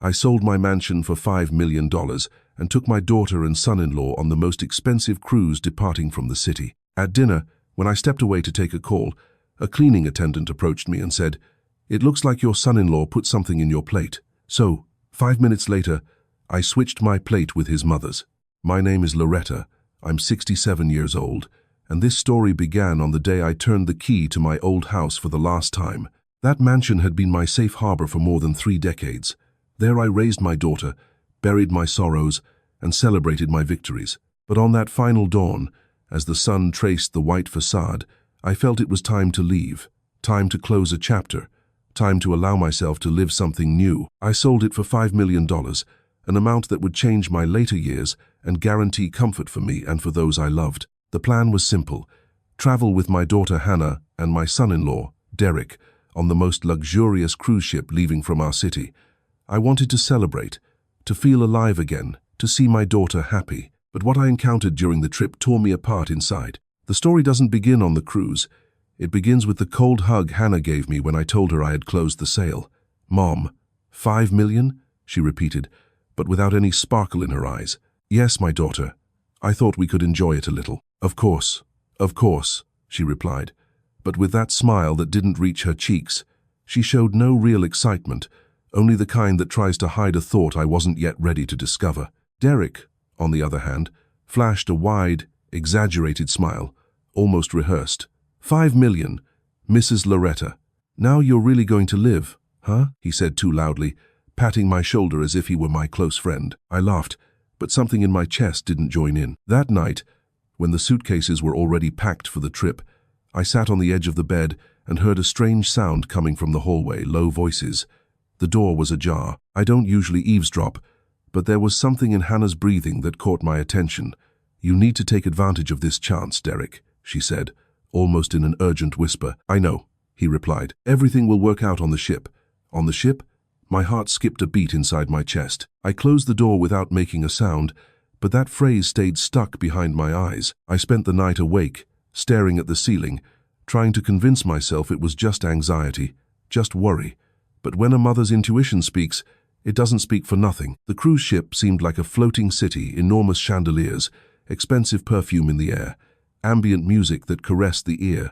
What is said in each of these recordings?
I sold my mansion for $5 million and took my daughter and son-in-law on the most expensive cruise departing from the city. At dinner, when I stepped away to take a call, a cleaning attendant approached me and said, "It looks like your son-in-law put something in your plate." So, 5 minutes later, I switched my plate with his mother's. My name is Loretta. I'm 67 years old, and this story began on the day I turned the key to my old house for the last time. That mansion had been my safe harbor for more than 3 decades. There I raised my daughter, buried my sorrows, and celebrated my victories. But on that final dawn, as the sun traced the white facade, I felt it was time to leave, time to close a chapter, time to allow myself to live something new. I sold it for $5 million, an amount that would change my later years and guarantee comfort for me and for those I loved. The plan was simple: travel with my daughter Hannah and my son-in-law, Derek, on the most luxurious cruise ship leaving from our city. I wanted to celebrate, to feel alive again, to see my daughter happy. But what I encountered during the trip tore me apart inside. The story doesn't begin on the cruise. It begins with the cold hug Hannah gave me when I told her I had closed the sale. "Mom, $5 million?" she repeated, but without any sparkle in her eyes. "Yes, my daughter. I thought we could enjoy it a little." Of course, she replied, but with that smile that didn't reach her cheeks. She showed no real excitement, only the kind that tries to hide a thought I wasn't yet ready to discover. Derek, on the other hand, flashed a wide, exaggerated smile, almost rehearsed. "$5 million, Mrs. Loretta. Now you're really going to live, huh?" he said too loudly, patting my shoulder as if he were my close friend. I laughed, but something in my chest didn't join in. That night, when the suitcases were already packed for the trip, I sat on the edge of the bed and heard a strange sound coming from the hallway, low voices. The door was ajar. I don't usually eavesdrop, but there was something in Hannah's breathing that caught my attention. "You need to take advantage of this chance, Derek," she said, almost in an urgent whisper. "I know," he replied. "Everything will work out on the ship." On the ship? My heart skipped a beat inside my chest. I closed the door without making a sound, but that phrase stayed stuck behind my eyes. I spent the night awake, staring at the ceiling, trying to convince myself it was just anxiety, just worry. But when a mother's intuition speaks, it doesn't speak for nothing. The cruise ship seemed like a floating city, enormous chandeliers, expensive perfume in the air, ambient music that caressed the ear.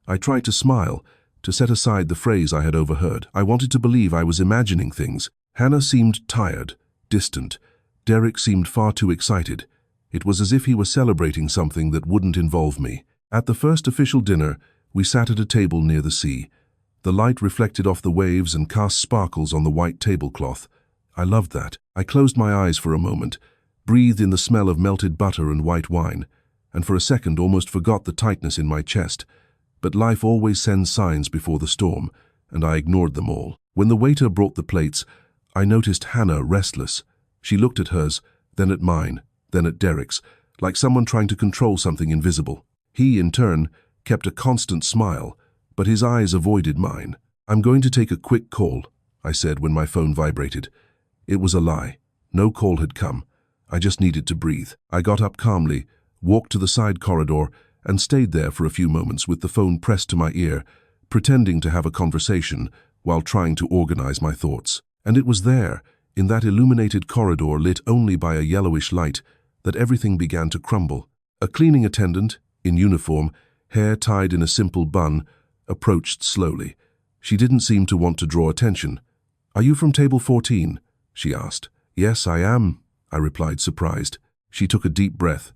I tried to smile, to set aside the phrase I had overheard. I wanted to believe I was imagining things. Hannah seemed tired, distant. Derek seemed far too excited. It was as if he were celebrating something that wouldn't involve me. At the first official dinner, we sat at a table near the sea. The light reflected off the waves and cast sparkles on the white tablecloth. I loved that. I closed my eyes for a moment, breathed in the smell of melted butter and white wine, and for a second almost forgot the tightness in my chest. But life always sends signs before the storm, and I ignored them all. When the waiter brought the plates, I noticed Hannah restless. She looked at hers, then at mine, then at Derek's, like someone trying to control something invisible. He, in turn, kept a constant smile, but his eyes avoided mine. "I'm going to take a quick call," I said when my phone vibrated. It was a lie. No call had come. I just needed to breathe. I got up calmly, walked to the side corridor, and stayed there for a few moments with the phone pressed to my ear, pretending to have a conversation while trying to organize my thoughts. And it was there, in that illuminated corridor lit only by a yellowish light, that everything began to crumble. A cleaning attendant, in uniform, hair tied in a simple bun, approached slowly. She didn't seem to want to draw attention. "Are you from table 14? she asked. "Yes, I am," I replied, surprised. She took a deep breath,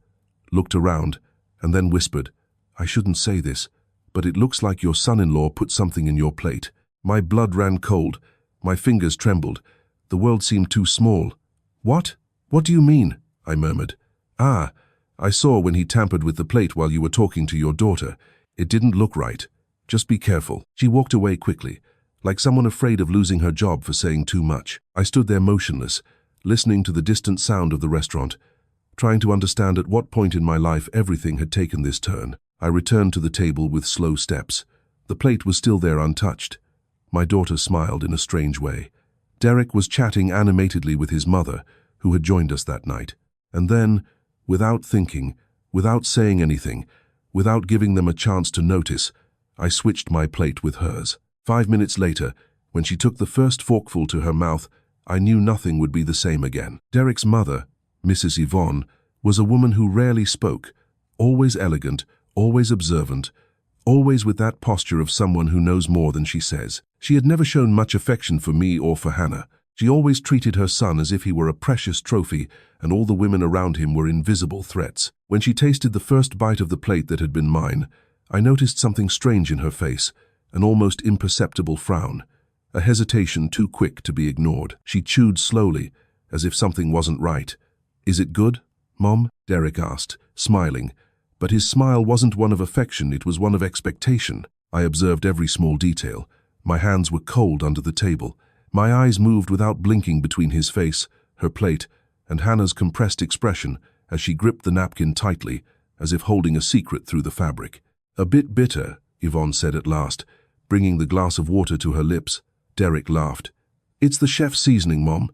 looked around, and then whispered, "I shouldn't say this, but it looks like your son-in-law put something in your plate." My blood ran cold. My fingers trembled. The world seemed too small. "What? What do you mean?" I murmured. "Ah, I saw when he tampered with the plate while you were talking to your daughter. It didn't look right. Just be careful." She walked away quickly, like someone afraid of losing her job for saying too much. I stood there motionless, listening to the distant sound of the restaurant, trying to understand at what point in my life everything had taken this turn. I returned to the table with slow steps. The plate was still there untouched. My daughter smiled in a strange way. Derek was chatting animatedly with his mother, who had joined us that night. And then, without thinking, without saying anything, without giving them a chance to notice, I switched my plate with hers. 5 minutes later, when she took the first forkful to her mouth, I knew nothing would be the same again. Derek's mother, Mrs. Yvonne, was a woman who rarely spoke, always elegant, always observant, always with that posture of someone who knows more than she says. She had never shown much affection for me or for Hannah. She always treated her son as if he were a precious trophy, and all the women around him were invisible threats. When she tasted the first bite of the plate that had been mine, I noticed something strange in her face, an almost imperceptible frown, a hesitation too quick to be ignored. She chewed slowly, as if something wasn't right. "Is it good, Mom?" Derek asked, smiling. But his smile wasn't one of affection, it was one of expectation. I observed every small detail. My hands were cold under the table. My eyes moved without blinking between his face, her plate, and Hannah's compressed expression as she gripped the napkin tightly, as if holding a secret through the fabric. "A bit bitter," Yvonne said at last, bringing the glass of water to her lips. Derek laughed. "It's the chef's seasoning, Mom.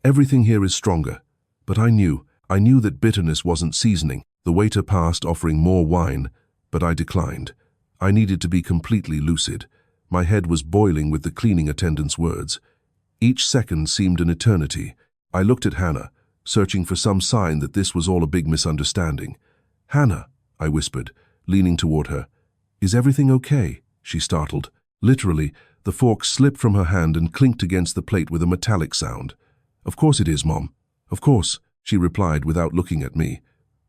Everything here is stronger." But I knew that bitterness wasn't seasoning. The waiter passed, offering more wine, but I declined. I needed to be completely lucid. My head was boiling with the cleaning attendant's words. Each second seemed an eternity. I looked at Hannah, searching for some sign that this was all a big misunderstanding. "Hannah," I whispered, leaning toward her. "Is everything okay?" She startled. Literally, the fork slipped from her hand and clinked against the plate with a metallic sound. "Of course it is, Mom. Of course," she replied without looking at me.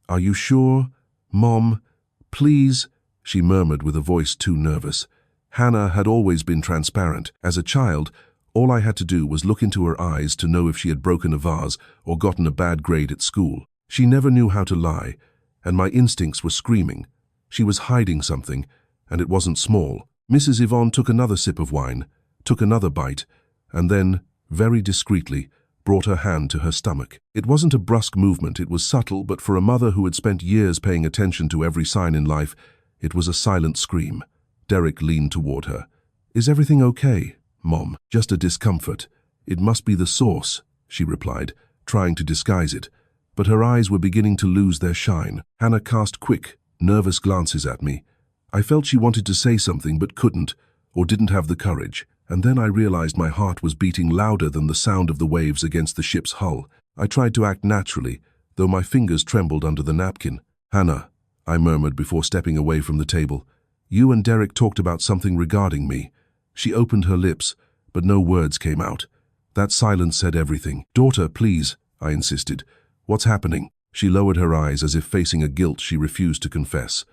"Are you sure? Mom, please," she murmured with a voice too nervous. Hannah had always been transparent. As a child, all I had to do was look into her eyes to know if she had broken a vase or gotten a bad grade at school. She never knew how to lie, and my instincts were screaming. She was hiding something, and it wasn't small. Mrs. Yvonne took another sip of wine, took another bite, and then, very discreetly, brought her hand to her stomach. It wasn't a brusque movement, it was subtle, but for a mother who had spent years paying attention to every sign in life, it was a silent scream. Derek leaned toward her. "Is everything okay, Mom?" "Just a discomfort. It must be the sauce," she replied, trying to disguise it. But her eyes were beginning to lose their shine. Hannah cast quick, nervous glances at me. I felt she wanted to say something but couldn't, or didn't have the courage. And then I realized my heart was beating louder than the sound of the waves against the ship's hull. I tried to act naturally, though my fingers trembled under the napkin. "Hannah," I murmured before stepping away from the table, "you and Derek talked about something regarding me." She opened her lips, but no words came out. That silence said everything. "Daughter, please," I insisted. "What's happening?" She lowered her eyes as if facing a guilt she refused to confess.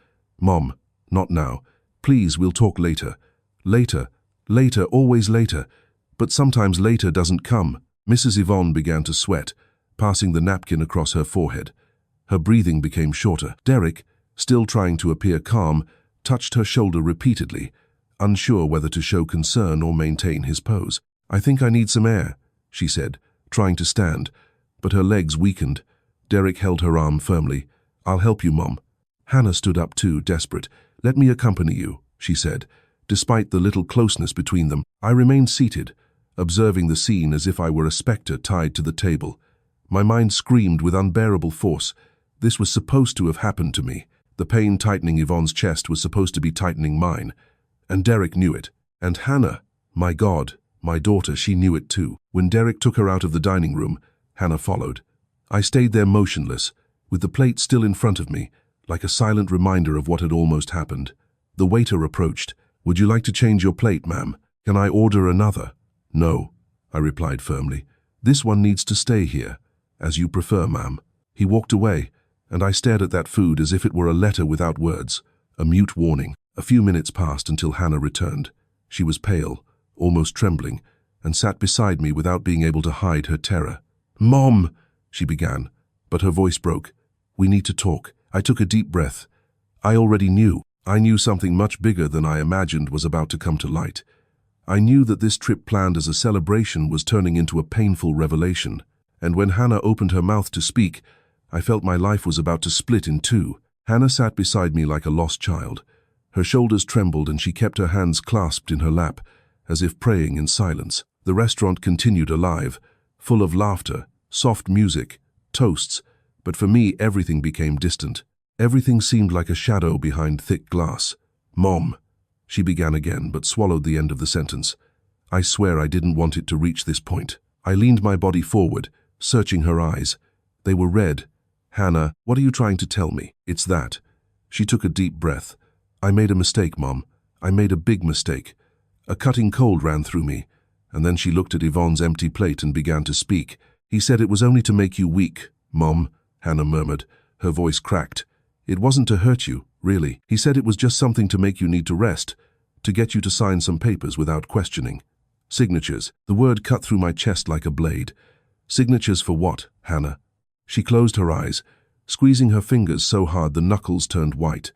"Mom, not now. Please, we'll talk later." "Later. Later, always later. But sometimes later doesn't come." Mrs. Yvonne began to sweat, passing the napkin across her forehead. Her breathing became shorter. Derek, still trying to appear calm, touched her shoulder repeatedly, unsure whether to show concern or maintain his pose. "I think I need some air," she said, trying to stand, but her legs weakened. Derek held her arm firmly. "I'll help you, Mom." Hannah stood up too, desperate. "Let me accompany you," she said. Despite the little closeness between them, I remained seated, observing the scene as if I were a spectre tied to the table. My mind screamed with unbearable force. This was supposed to have happened to me. The pain tightening Yvonne's chest was supposed to be tightening mine. And Derek knew it. And Hannah, my God, my daughter, she knew it too. When Derek took her out of the dining room, Hannah followed. I stayed there motionless, with the plate still in front of me, like a silent reminder of what had almost happened. The waiter approached. "Would you like to change your plate, ma'am? Can I order another?" "No," I replied firmly. "This one needs to stay here. As you prefer, ma'am." He walked away, and I stared at that food as if it were a letter without words, a mute warning. A few minutes passed until Hannah returned. She was pale, almost trembling, and sat beside me without being able to hide her terror. "Mom," she began, but her voice broke. "We need to talk." I took a deep breath. I already knew. I knew something much bigger than I imagined was about to come to light. I knew that this trip planned as a celebration was turning into a painful revelation. And when Hannah opened her mouth to speak, I felt my life was about to split in two. Hannah sat beside me like a lost child. Her shoulders trembled and she kept her hands clasped in her lap, as if praying in silence. The restaurant continued alive, full of laughter, soft music, toasts, but for me everything became distant. Everything seemed like a shadow behind thick glass. "Mom," she began again, but swallowed the end of the sentence. I swear I didn't want it to reach this point. I leaned my body forward, searching her eyes. They were red. "Hannah, what are you trying to tell me?" "It's that." She took a deep breath. "I made a mistake, Mom. I made a big mistake." A cutting cold ran through me, and then she looked at Yvonne's empty plate and began to speak. "He said it was only to make you weak, Mom," Hannah murmured. Her voice cracked. "It wasn't to hurt you, really. He said it was just something to make you need to rest, to get you to sign some papers without questioning. Signatures." The word cut through my chest like a blade. "Signatures for what, Hannah?" She closed her eyes, squeezing her fingers so hard the knuckles turned white.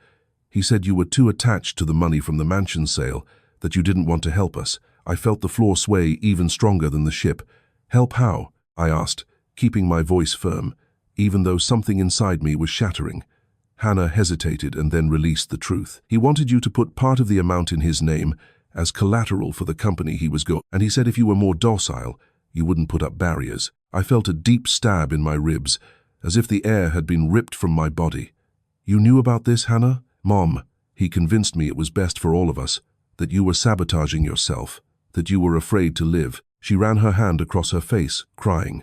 "He said you were too attached to the money from the mansion sale, that you didn't want to help us." I felt the floor sway even stronger than the ship. "Help how?" I asked, keeping my voice firm, even though something inside me was shattering. Hannah hesitated and then released the truth. "He wanted you to put part of the amount in his name as collateral for the company he was going, and he said if you were more docile, you wouldn't put up barriers." I felt a deep stab in my ribs, as if the air had been ripped from my body. "You knew about this, Hannah?" "Mom, he convinced me it was best for all of us, that you were sabotaging yourself, that you were afraid to live." She ran her hand across her face, crying.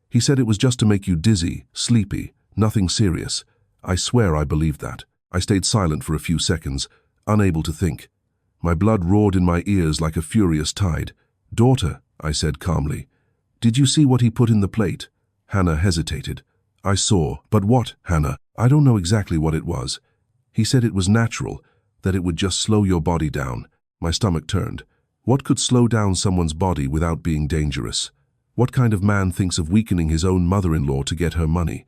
"He said it was just to make you dizzy, sleepy, nothing serious." I swear I believed that. I stayed silent for a few seconds, unable to think. My blood roared in my ears like a furious tide. "Daughter," I said calmly, "did you see what he put in the plate?" Hannah hesitated. "I saw, but what, Hannah?" "I don't know exactly what it was. He said it was natural, that it would just slow your body down." My stomach turned. What could slow down someone's body without being dangerous? What kind of man thinks of weakening his own mother-in-law to get her money?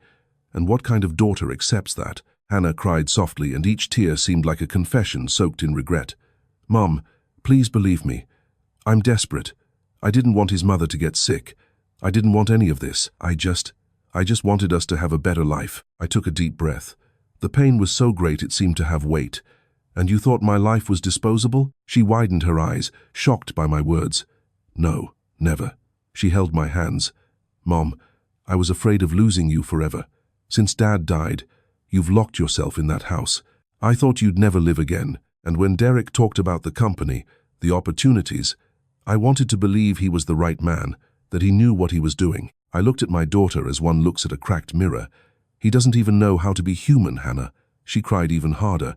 And what kind of daughter accepts that? Hannah cried softly, and each tear seemed like a confession soaked in regret. "Mom, please believe me. I'm desperate. I didn't want his mother to get sick. I didn't want any of this. I just wanted us to have a better life." I took a deep breath. The pain was so great it seemed to have weight. "And you thought my life was disposable?" She widened her eyes, shocked by my words. "No, never." She held my hands. "Mom, I was afraid of losing you forever. Since Dad died, you've locked yourself in that house. I thought you'd never live again. And when Derek talked about the company, the opportunities, I wanted to believe he was the right man, that he knew what he was doing." I looked at my daughter as one looks at a cracked mirror. "He doesn't even know how to be human, Hannah." She cried even harder.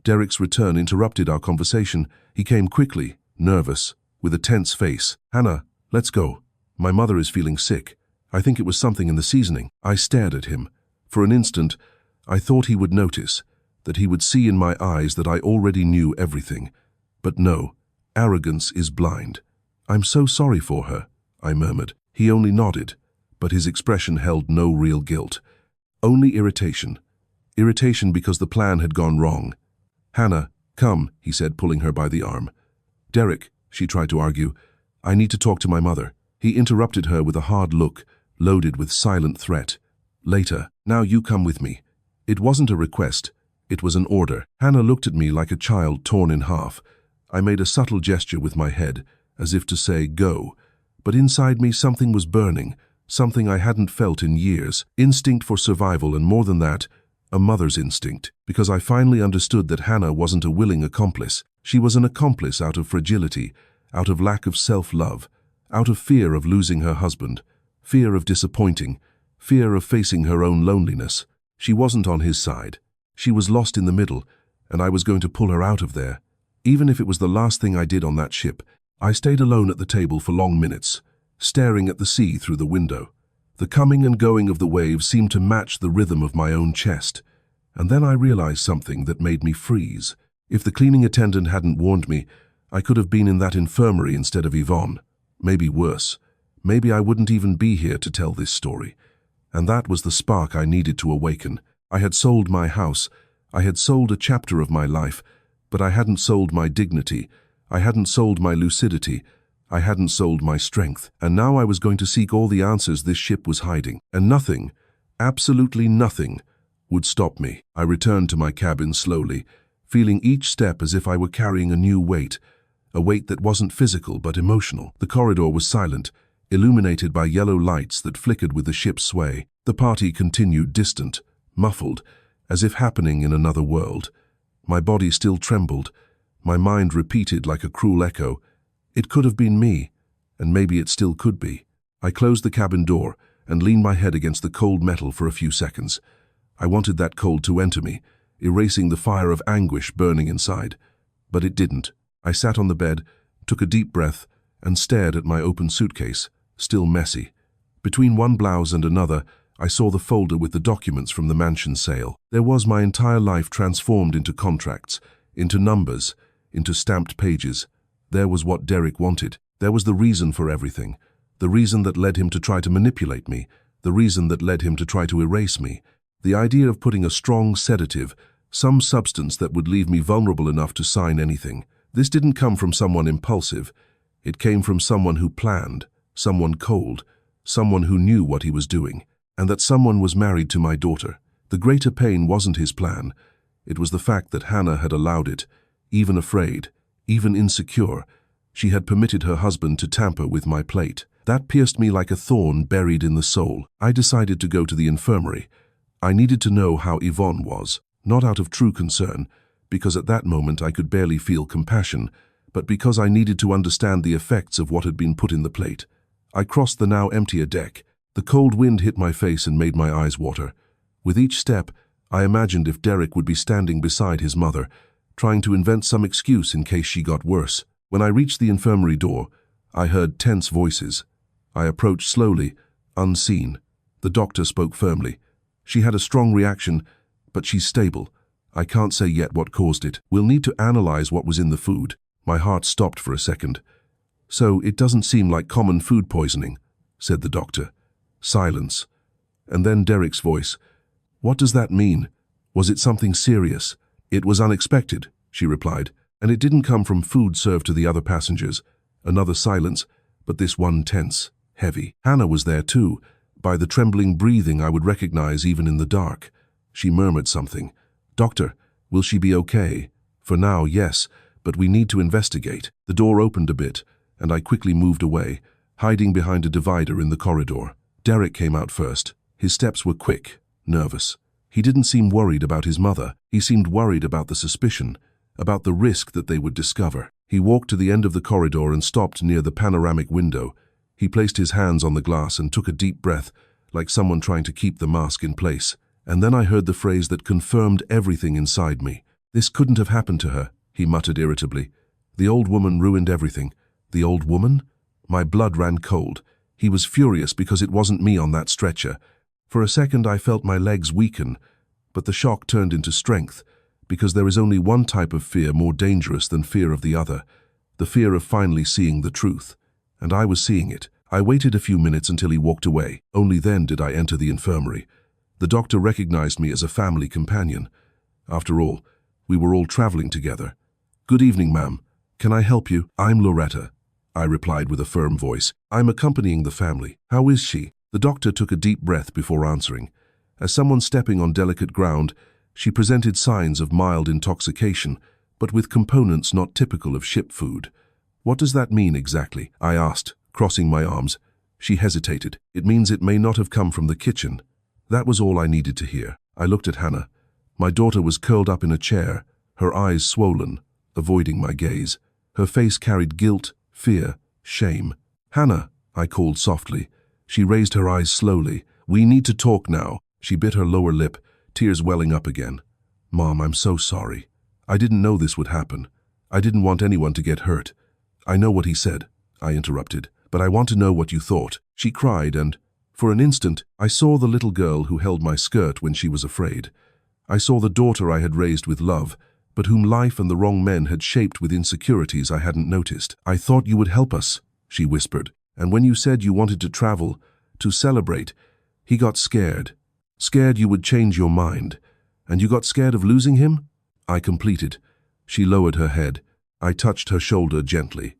Derek's return interrupted our conversation. He came quickly, nervous, with a tense face. "Hannah, let's go. My mother is feeling sick. I think it was something in the seasoning." I stared at him. For an instant, I thought he would notice, that he would see in my eyes that I already knew everything. But no, arrogance is blind. "I'm so sorry for her," I murmured. He only nodded, but his expression held no real guilt. Only irritation. Irritation because the plan had gone wrong. "Hannah, come," he said, pulling her by the arm. "Derek," she tried to argue, "I need to talk to my mother." He interrupted her with a hard look, loaded with silent threat. "Later. Now you come with me." It wasn't a request. It was an order. Hannah looked at me like a child torn in half. I made a subtle gesture with my head, as if to say, "Go." But inside me something was burning, something I hadn't felt in years. Instinct for survival, and more than that, a mother's instinct. Because I finally understood that Hannah wasn't a willing accomplice. She was an accomplice out of fragility, out of lack of self-love, out of fear of losing her husband, fear of disappointing, fear of facing her own loneliness. She wasn't on his side. She was lost in the middle, and I was going to pull her out of there. Even if it was the last thing I did on that ship. I stayed alone at the table for long minutes, staring at the sea through the window. The coming and going of the waves seemed to match the rhythm of my own chest. And then I realized something that made me freeze. If the cleaning attendant hadn't warned me, I could have been in that infirmary instead of Yvonne. Maybe worse. Maybe I wouldn't even be here to tell this story. And that was the spark I needed to awaken. I had sold my house. I had sold a chapter of my life. But I hadn't sold my dignity. I hadn't sold my lucidity. I hadn't sold my strength. And now I was going to seek all the answers this ship was hiding. And nothing, absolutely nothing, would stop me. I returned to my cabin slowly, feeling each step as if I were carrying a new weight, a weight that wasn't physical but emotional. The corridor was silent, illuminated by yellow lights that flickered with the ship's sway. The party continued distant, muffled, as if happening in another world. My body still trembled. My mind repeated like a cruel echo, "It could have been me, and maybe it still could be." I closed the cabin door and leaned my head against the cold metal for a few seconds. I wanted that cold to enter me, erasing the fire of anguish burning inside. But it didn't. I sat on the bed, took a deep breath, and stared at my open suitcase, still messy. Between one blouse and another, I saw the folder with the documents from the mansion sale. There was my entire life transformed into contracts, into numbers, into stamped pages. There was what Derek wanted. There was the reason for everything. The reason that led him to try to manipulate me. The reason that led him to try to erase me. The idea of putting a strong sedative, some substance that would leave me vulnerable enough to sign anything. This didn't come from someone impulsive. It came from someone who planned, someone cold, someone who knew what he was doing. And that someone was married to my daughter. The greater pain wasn't his plan. It was the fact that Hannah had allowed it, even afraid, even insecure. She had permitted her husband to tamper with my plate. That pierced me like a thorn buried in the soul. I decided to go to the infirmary. I needed to know how Yvonne was, not out of true concern, because at that moment I could barely feel compassion, but because I needed to understand the effects of what had been put in the plate. I crossed the now emptier deck. The cold wind hit my face and made my eyes water. With each step, I imagined if Derek would be standing beside his mother, trying to invent some excuse in case she got worse. When I reached the infirmary door, I heard tense voices. I approached slowly, unseen. The doctor spoke firmly. She had a strong reaction, but she's stable. I can't say yet what caused it. We'll need to analyze what was in the food. My heart stopped for a second. So it doesn't seem like common food poisoning, said the doctor. Silence. And then Derek's voice. What does that mean? Was it something serious? It was unexpected, she replied, and it didn't come from food served to the other passengers. Another silence, but this one tense, heavy. Hannah was there too. By the trembling breathing I would recognize even in the dark. She murmured something. Doctor, will she be okay? For now, yes, but we need to investigate. The door opened a bit, and I quickly moved away, hiding behind a divider in the corridor. Derek came out first. His steps were quick, nervous. He didn't seem worried about his mother. He seemed worried about the suspicion, about the risk that they would discover. He walked to the end of the corridor and stopped near the panoramic window. He placed his hands on the glass and took a deep breath, like someone trying to keep the mask in place. And then I heard the phrase that confirmed everything inside me. This couldn't have happened to her, he muttered irritably. The old woman ruined everything. The old woman? My blood ran cold. He was furious because it wasn't me on that stretcher. For a second I felt my legs weaken, but the shock turned into strength, because there is only one type of fear more dangerous than fear of the other, the fear of finally seeing the truth. And I was seeing it. I waited a few minutes until he walked away. Only then did I enter the infirmary. The doctor recognized me as a family companion. After all, we were all traveling together. Good evening, ma'am. Can I help you? I'm Loretta, I replied with a firm voice. I'm accompanying the family. How is she? The doctor took a deep breath before answering. As someone stepping on delicate ground, she presented signs of mild intoxication, but with components not typical of ship food. What does that mean exactly? I asked, crossing my arms. She hesitated. It means it may not have come from the kitchen. That was all I needed to hear. I looked at Hannah. My daughter was curled up in a chair, her eyes swollen, avoiding my gaze. Her face carried guilt, fear, shame. Hannah, I called softly. She raised her eyes slowly. We need to talk now. She bit her lower lip, tears welling up again. Mom, I'm so sorry. I didn't know this would happen. I didn't want anyone to get hurt. I know what he said, I interrupted, but I want to know what you thought. She cried and, for an instant, I saw the little girl who held my skirt when she was afraid. I saw the daughter I had raised with love, but whom life and the wrong men had shaped with insecurities I hadn't noticed. I thought you would help us, she whispered, and when you said you wanted to travel, to celebrate, he got scared. Scared you would change your mind. And you got scared of losing him? I completed. She lowered her head. I touched her shoulder gently.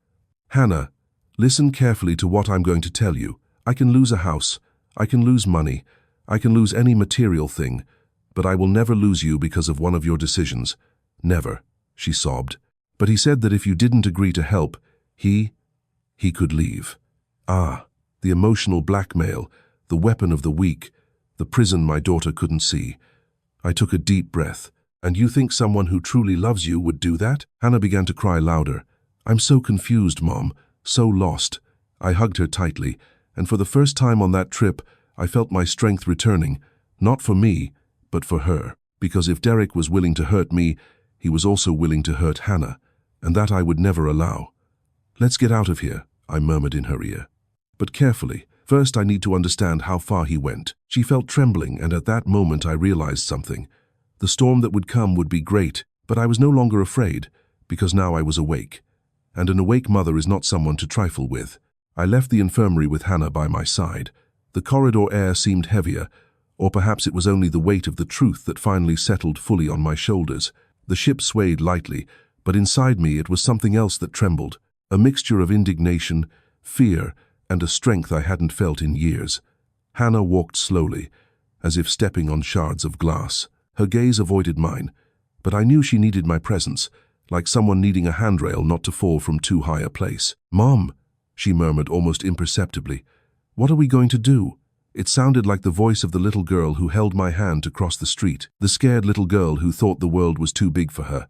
Hannah, listen carefully to what I'm going to tell you. I can lose a house. I can lose money. I can lose any material thing. But I will never lose you because of one of your decisions. Never, she sobbed. But he said that if you didn't agree to help, he could leave. Ah, the emotional blackmail, the weapon of the weak, the prison my daughter couldn't see. I took a deep breath. And you think someone who truly loves you would do that? Hannah began to cry louder. I'm so confused, Mom, so lost. I hugged her tightly, And for the first time on that trip, I felt my strength returning, not for me, but for her. Because if Derek was willing to hurt me, he was also willing to hurt Hannah, and that I would never allow. "Let's get out of here," I murmured in her ear. "But carefully. First, I need to understand how far he went." She felt trembling, and at that moment I realized something. The storm that would come would be great, but I was no longer afraid, because now I was awake. And an awake mother is not someone to trifle with. I left the infirmary with Hannah by my side. The corridor air seemed heavier, or perhaps it was only the weight of the truth that finally settled fully on my shoulders. The ship swayed lightly, but inside me it was something else that trembled, a mixture of indignation, fear, and a strength I hadn't felt in years. Hannah walked slowly, as if stepping on shards of glass. Her gaze avoided mine, but I knew she needed my presence, like someone needing a handrail not to fall from too high a place. "Mom," she murmured almost imperceptibly, "what are we going to do?" It sounded like the voice of the little girl who held my hand to cross the street, the scared little girl who thought the world was too big for her.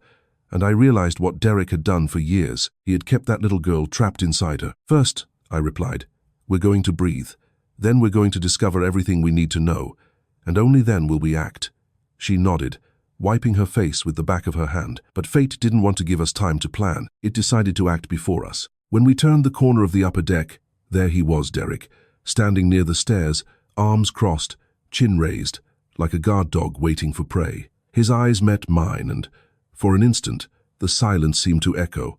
And I realized what Derek had done for years. He had kept that little girl trapped inside her. "First," I replied, "we're going to breathe. Then we're going to discover everything we need to know, and only then will we act." She nodded, wiping her face with the back of her hand. But fate didn't want to give us time to plan. It decided to act before us. When we turned the corner of the upper deck, there he was, Derek, standing near the stairs, arms crossed, chin raised, like a guard dog waiting for prey. His eyes met mine, and, for an instant, the silence seemed to echo.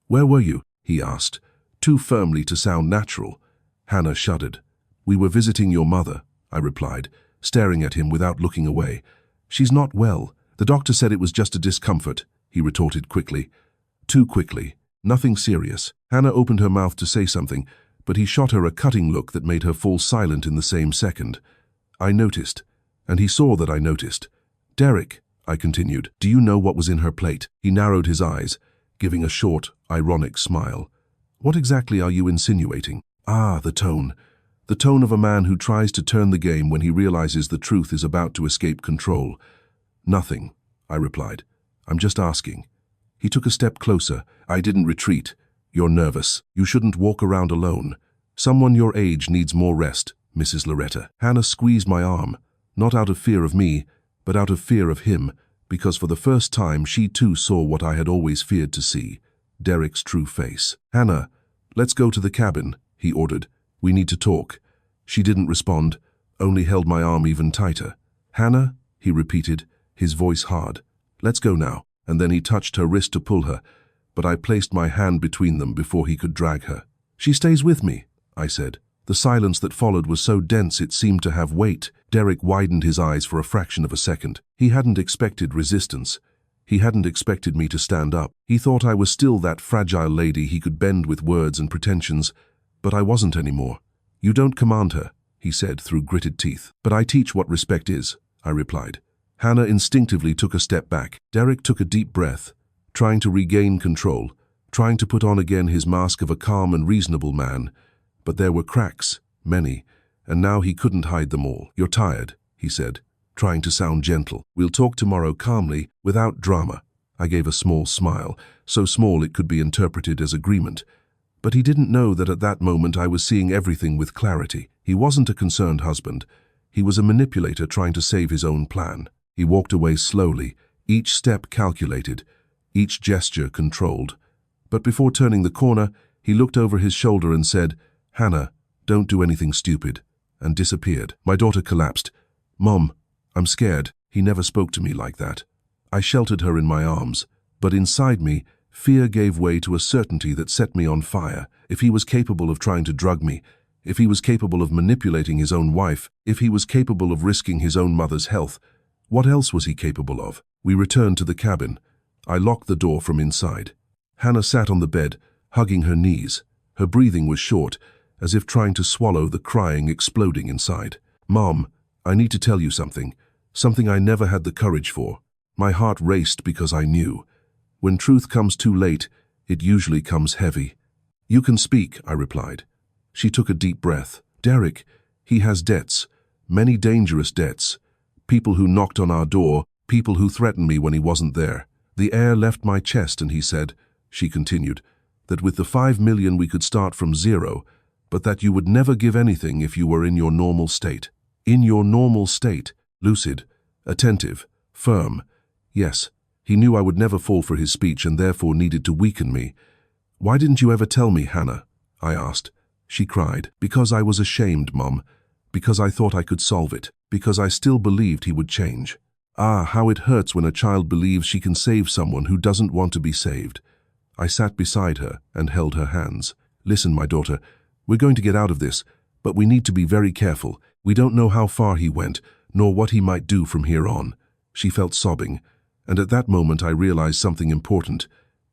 "Where were you?" he asked, too firmly to sound natural. Hannah shuddered. "We were visiting your mother," I replied, staring at him without looking away. "She's not well. The doctor said it was just a discomfort," he retorted quickly. Too quickly. "Nothing serious." Hannah opened her mouth to say something, but he shot her a cutting look that made her fall silent in the same second. I noticed, and he saw that I noticed. "Derek," I continued, "do you know what was in her plate?" He narrowed his eyes, giving a short, ironic smile. "What exactly are you insinuating?" "Ah, the tone. The tone of a man who tries to turn the game when he realizes the truth is about to escape control." "Nothing," I replied. "I'm just asking." He took a step closer. I didn't retreat. "You're nervous. You shouldn't walk around alone. Someone your age needs more rest, Mrs. Loretta." Hannah squeezed my arm, not out of fear of me, but out of fear of him, because for the first time she too saw what I had always feared to see, Derek's true face. "Hannah, let's go to the cabin," he ordered. "We need to talk." She didn't respond, only held my arm even tighter. "Hannah," he repeated, his voice hard. "Let's go now." And then he touched her wrist to pull her, but I placed my hand between them before he could drag her. "She stays with me," I said. The silence that followed was so dense it seemed to have weight. Derek widened his eyes for a fraction of a second. He hadn't expected resistance. He hadn't expected me to stand up. He thought I was still that fragile lady he could bend with words and pretensions, but I wasn't anymore. "You don't command her," he said through gritted teeth. "But I teach what respect is," I replied. Hannah instinctively took a step back. Derek took a deep breath, trying to regain control, trying to put on again his mask of a calm and reasonable man. But there were cracks, many, and now he couldn't hide them all. "You're tired," he said, trying to sound gentle. "We'll talk tomorrow calmly, without drama." I gave a small smile, so small it could be interpreted as agreement. But he didn't know that at that moment I was seeing everything with clarity. He wasn't a concerned husband. He was a manipulator trying to save his own plan. He walked away slowly, each step calculated, each gesture controlled. But before turning the corner, he looked over his shoulder and said, "Hannah, don't do anything stupid," and disappeared. My daughter collapsed. "Mom, I'm scared." He never spoke to me like that. I sheltered her in my arms, but inside me, fear gave way to a certainty that set me on fire. If he was capable of trying to drug me, if he was capable of manipulating his own wife, if he was capable of risking his own mother's health, what else was he capable of? We returned to the cabin. I locked the door from inside. Hannah sat on the bed, hugging her knees. Her breathing was short, as if trying to swallow the crying exploding inside. "Mom, I need to tell you something. Something I never had the courage for." My heart raced because I knew. When truth comes too late, it usually comes heavy. "You can speak," I replied. She took a deep breath. "Derek, he has debts, many dangerous debts. People who knocked on our door, people who threatened me when he wasn't there." The air left my chest and he said, she continued, that with the 5 million we could start from zero, but that you would never give anything if you were in your normal state. In your normal state, lucid, attentive, firm. Yes, he knew I would never fall for his speech and therefore needed to weaken me. "Why didn't you ever tell me, Hannah?" I asked. She cried. "Because I was ashamed, Mom. Because I thought I could solve it. Because I still believed he would change." Ah, how it hurts when a child believes she can save someone who doesn't want to be saved. I sat beside her and held her hands. "Listen, my daughter, we're going to get out of this, but we need to be very careful. We don't know how far he went, nor what he might do from here on." She felt sobbing, and at that moment I realized something important.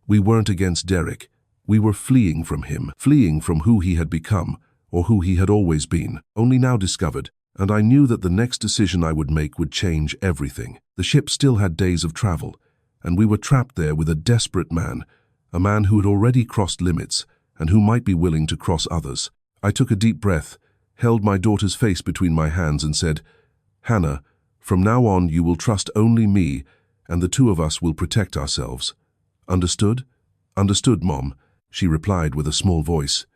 We weren't against Derek. We were fleeing from him, fleeing from who he had become, or who he had always been, only now discovered, and I knew that the next decision I would make would change everything. The ship still had days of travel, and we were trapped there with a desperate man, a man who had already crossed limits, and who might be willing to cross others. I took a deep breath, held my daughter's face between my hands and said, "Hannah, from now on you will trust only me, and the two of us will protect ourselves. Understood?" "Understood, Mom," she replied with a small voice.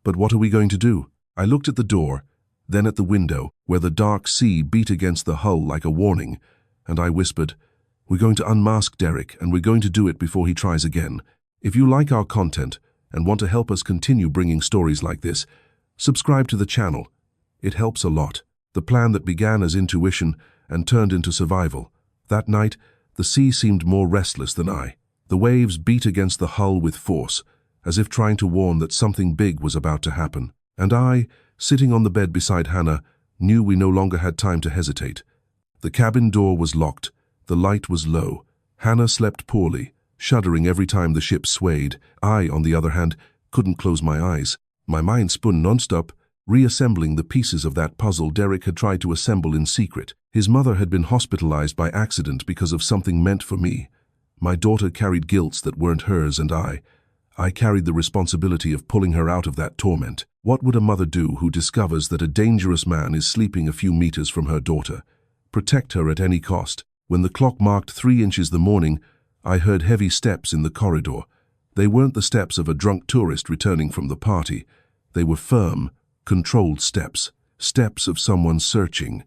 "But what are we going to do?" I looked at the door, then at the window, where the dark sea beat against the hull like a warning, and I whispered, "We're going to unmask Derek, and we're going to do it before he tries again. If you like our content and want to help us continue bringing stories like this, subscribe to the channel. It helps a lot." The plan that began as intuition and turned into survival. That night, the sea seemed more restless than I. The waves beat against the hull with force, as if trying to warn that something big was about to happen. And I, sitting on the bed beside Hannah, knew we no longer had time to hesitate. The cabin door was locked. The light was low. Hannah slept poorly, shuddering every time the ship swayed. I, on the other hand, couldn't close my eyes. My mind spun nonstop, reassembling the pieces of that puzzle Derek had tried to assemble in secret. His mother had been hospitalized by accident because of something meant for me. My daughter carried guilt that weren't hers, and I carried the responsibility of pulling her out of that torment. What would a mother do who discovers that a dangerous man is sleeping a few meters from her daughter? Protect her at any cost. When the clock marked 3 inches the morning, I heard heavy steps in the corridor. They weren't the steps of a drunk tourist returning from the party. They were firm, controlled steps, steps of someone searching.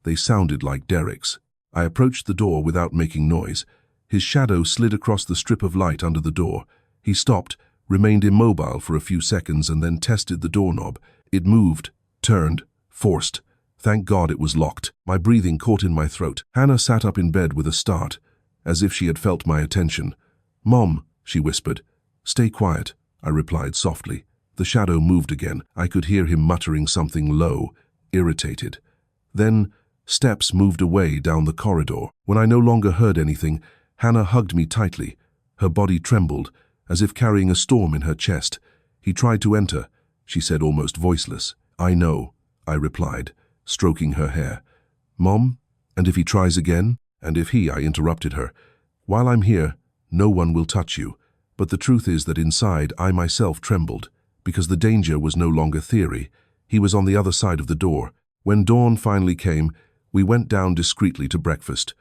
They sounded like Derek's. I approached the door without making noise. His shadow slid across the strip of light under the door. He stopped, remained immobile for a few seconds, and then tested the doorknob. It moved, turned, forced. Thank God it was locked. My breathing caught in my throat. Hannah sat up in bed with a start, as if she had felt my attention. "Mom," she whispered. "Stay quiet," I replied softly. The shadow moved again. I could hear him muttering something low, irritated. Then steps moved away down the corridor. When I no longer heard anything, Hannah hugged me tightly. Her body trembled, as if carrying a storm in her chest. "He tried to enter," she said, almost voiceless. "I know," I replied, stroking her hair. "Mom, and if he tries again?" "And if he," I interrupted her. "While I'm here, no one will touch you." But the truth is that inside I myself trembled, because the danger was no longer theory. He was on the other side of the door. When dawn finally came, we went down discreetly to breakfast.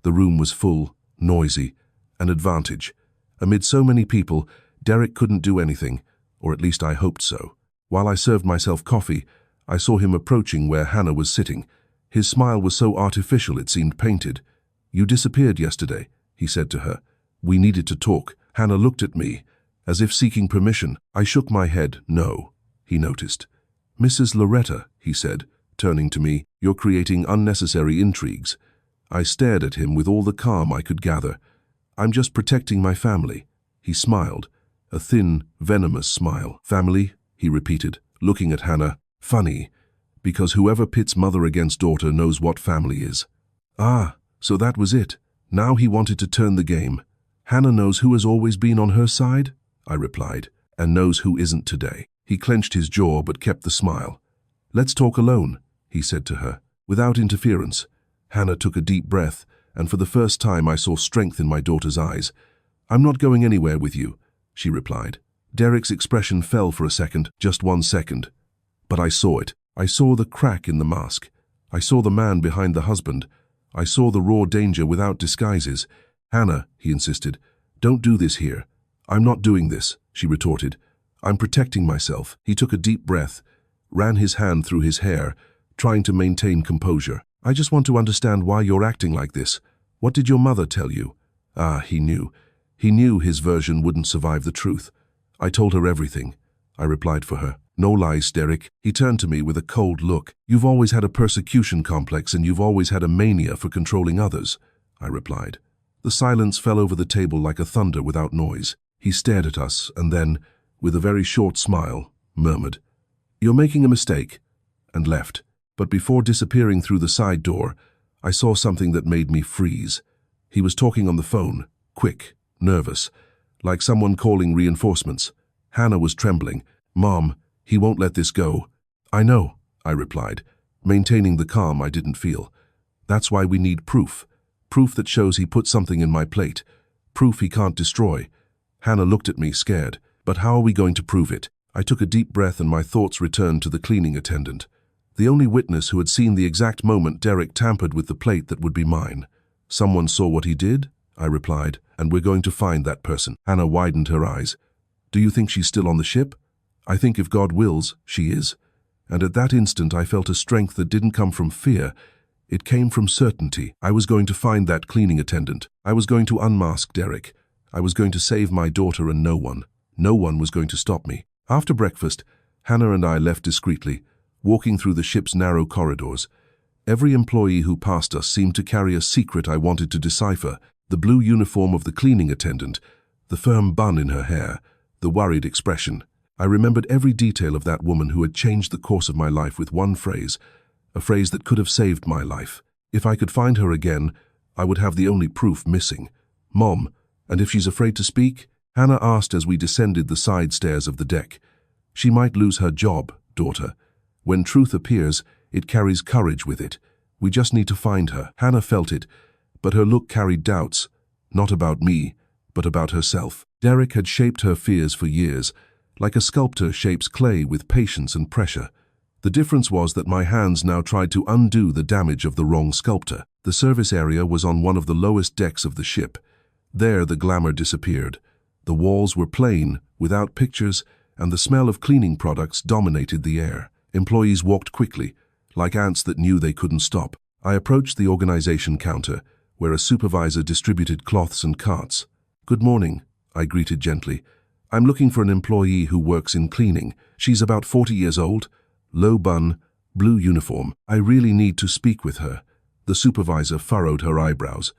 The room was full, noisy, an advantage. Amid so many people, Derek couldn't do anything, or at least I hoped so. While I served myself coffee, I saw him approaching where Hannah was sitting. His smile was so artificial it seemed painted. "You disappeared yesterday," he said to her. "We needed to talk." Hannah looked at me, as if seeking permission. I shook my head. "No," he noticed. "Mrs. Loretta," he said, turning to me, "you're creating unnecessary intrigues." I stared at him with all the calm I could gather. "I'm just protecting my family." He smiled, a thin, venomous smile. "Family?" he repeated, looking at Hannah. "Funny, because whoever pits mother against daughter knows what family is." Ah, so that was it. Now he wanted to turn the game. "Hannah knows who has always been on her side," I replied, "and knows who isn't today." He clenched his jaw but kept the smile. "Let's talk alone," he said to her, without interference. Hannah took a deep breath, and for the first time I saw strength in my daughter's eyes. "I'm not going anywhere with you," she replied. Derek's expression fell for a second, just 1 second. But I saw it. I saw the crack in the mask. I saw the man behind the husband. I saw the raw danger without disguises. "Hannah," he insisted, "don't do this here." "I'm not doing this," she retorted. I'm protecting myself. He took a deep breath, ran his hand through his hair, trying to maintain composure. I just want to understand why you're acting like this. What did your mother tell you? He knew. He knew his version wouldn't survive the truth. I told her everything. I replied for her. No lies, Derek. He turned to me with a cold look. You've always had a persecution complex and you've always had a mania for controlling others, I replied. The silence fell over the table like a thunder without noise. He stared at us and then, with a very short smile, murmured, "You're making a mistake," and left. But before disappearing through the side door, I saw something that made me freeze. He was talking on the phone, quick, nervous, like someone calling reinforcements. Hannah was trembling. "Mom, he won't let this go." "I know," I replied, maintaining the calm I didn't feel. "That's why we need proof. Proof that shows he put something in my plate. Proof he can't destroy." Hannah looked at me, scared. "But how are we going to prove it?" I took a deep breath and my thoughts returned to the cleaning attendant, the only witness who had seen the exact moment Derek tampered with the plate that would be mine. "Someone saw what he did?" I replied, "and we're going to find that person." Hannah widened her eyes. "Do you think she's still on the ship?" "I think if God wills, she is." And at that instant I felt a strength that didn't come from fear. It came from certainty. I was going to find that cleaning attendant. I was going to unmask Derek. I was going to save my daughter, and no one was going to stop me. After breakfast, Hannah and I left discreetly, walking through the ship's narrow corridors. Every employee who passed us seemed to carry a secret I wanted to decipher. The blue uniform of the cleaning attendant, the firm bun in her hair, the worried expression. I remembered every detail of that woman who had changed the course of my life with one phrase, a phrase that could have saved my life. If I could find her again, I would have the only proof missing. "Mom, and if she's afraid to speak?" Hannah asked as we descended the side stairs of the deck. "She might lose her job, daughter. When truth appears, it carries courage with it. We just need to find her." Hannah felt it, but her look carried doubts, not about me, but about herself. Derek had shaped her fears for years, like a sculptor shapes clay with patience and pressure. The difference was that my hands now tried to undo the damage of the wrong sculptor. The service area was on one of the lowest decks of the ship. There the glamour disappeared. The walls were plain, without pictures, and the smell of cleaning products dominated the air. Employees walked quickly, like ants that knew they couldn't stop. I approached the organization counter, where a supervisor distributed cloths and carts. "Good morning," I greeted gently. "I'm looking for an employee who works in cleaning. She's about 40 years old, low bun, blue uniform. I really need to speak with her." The supervisor furrowed her eyebrows.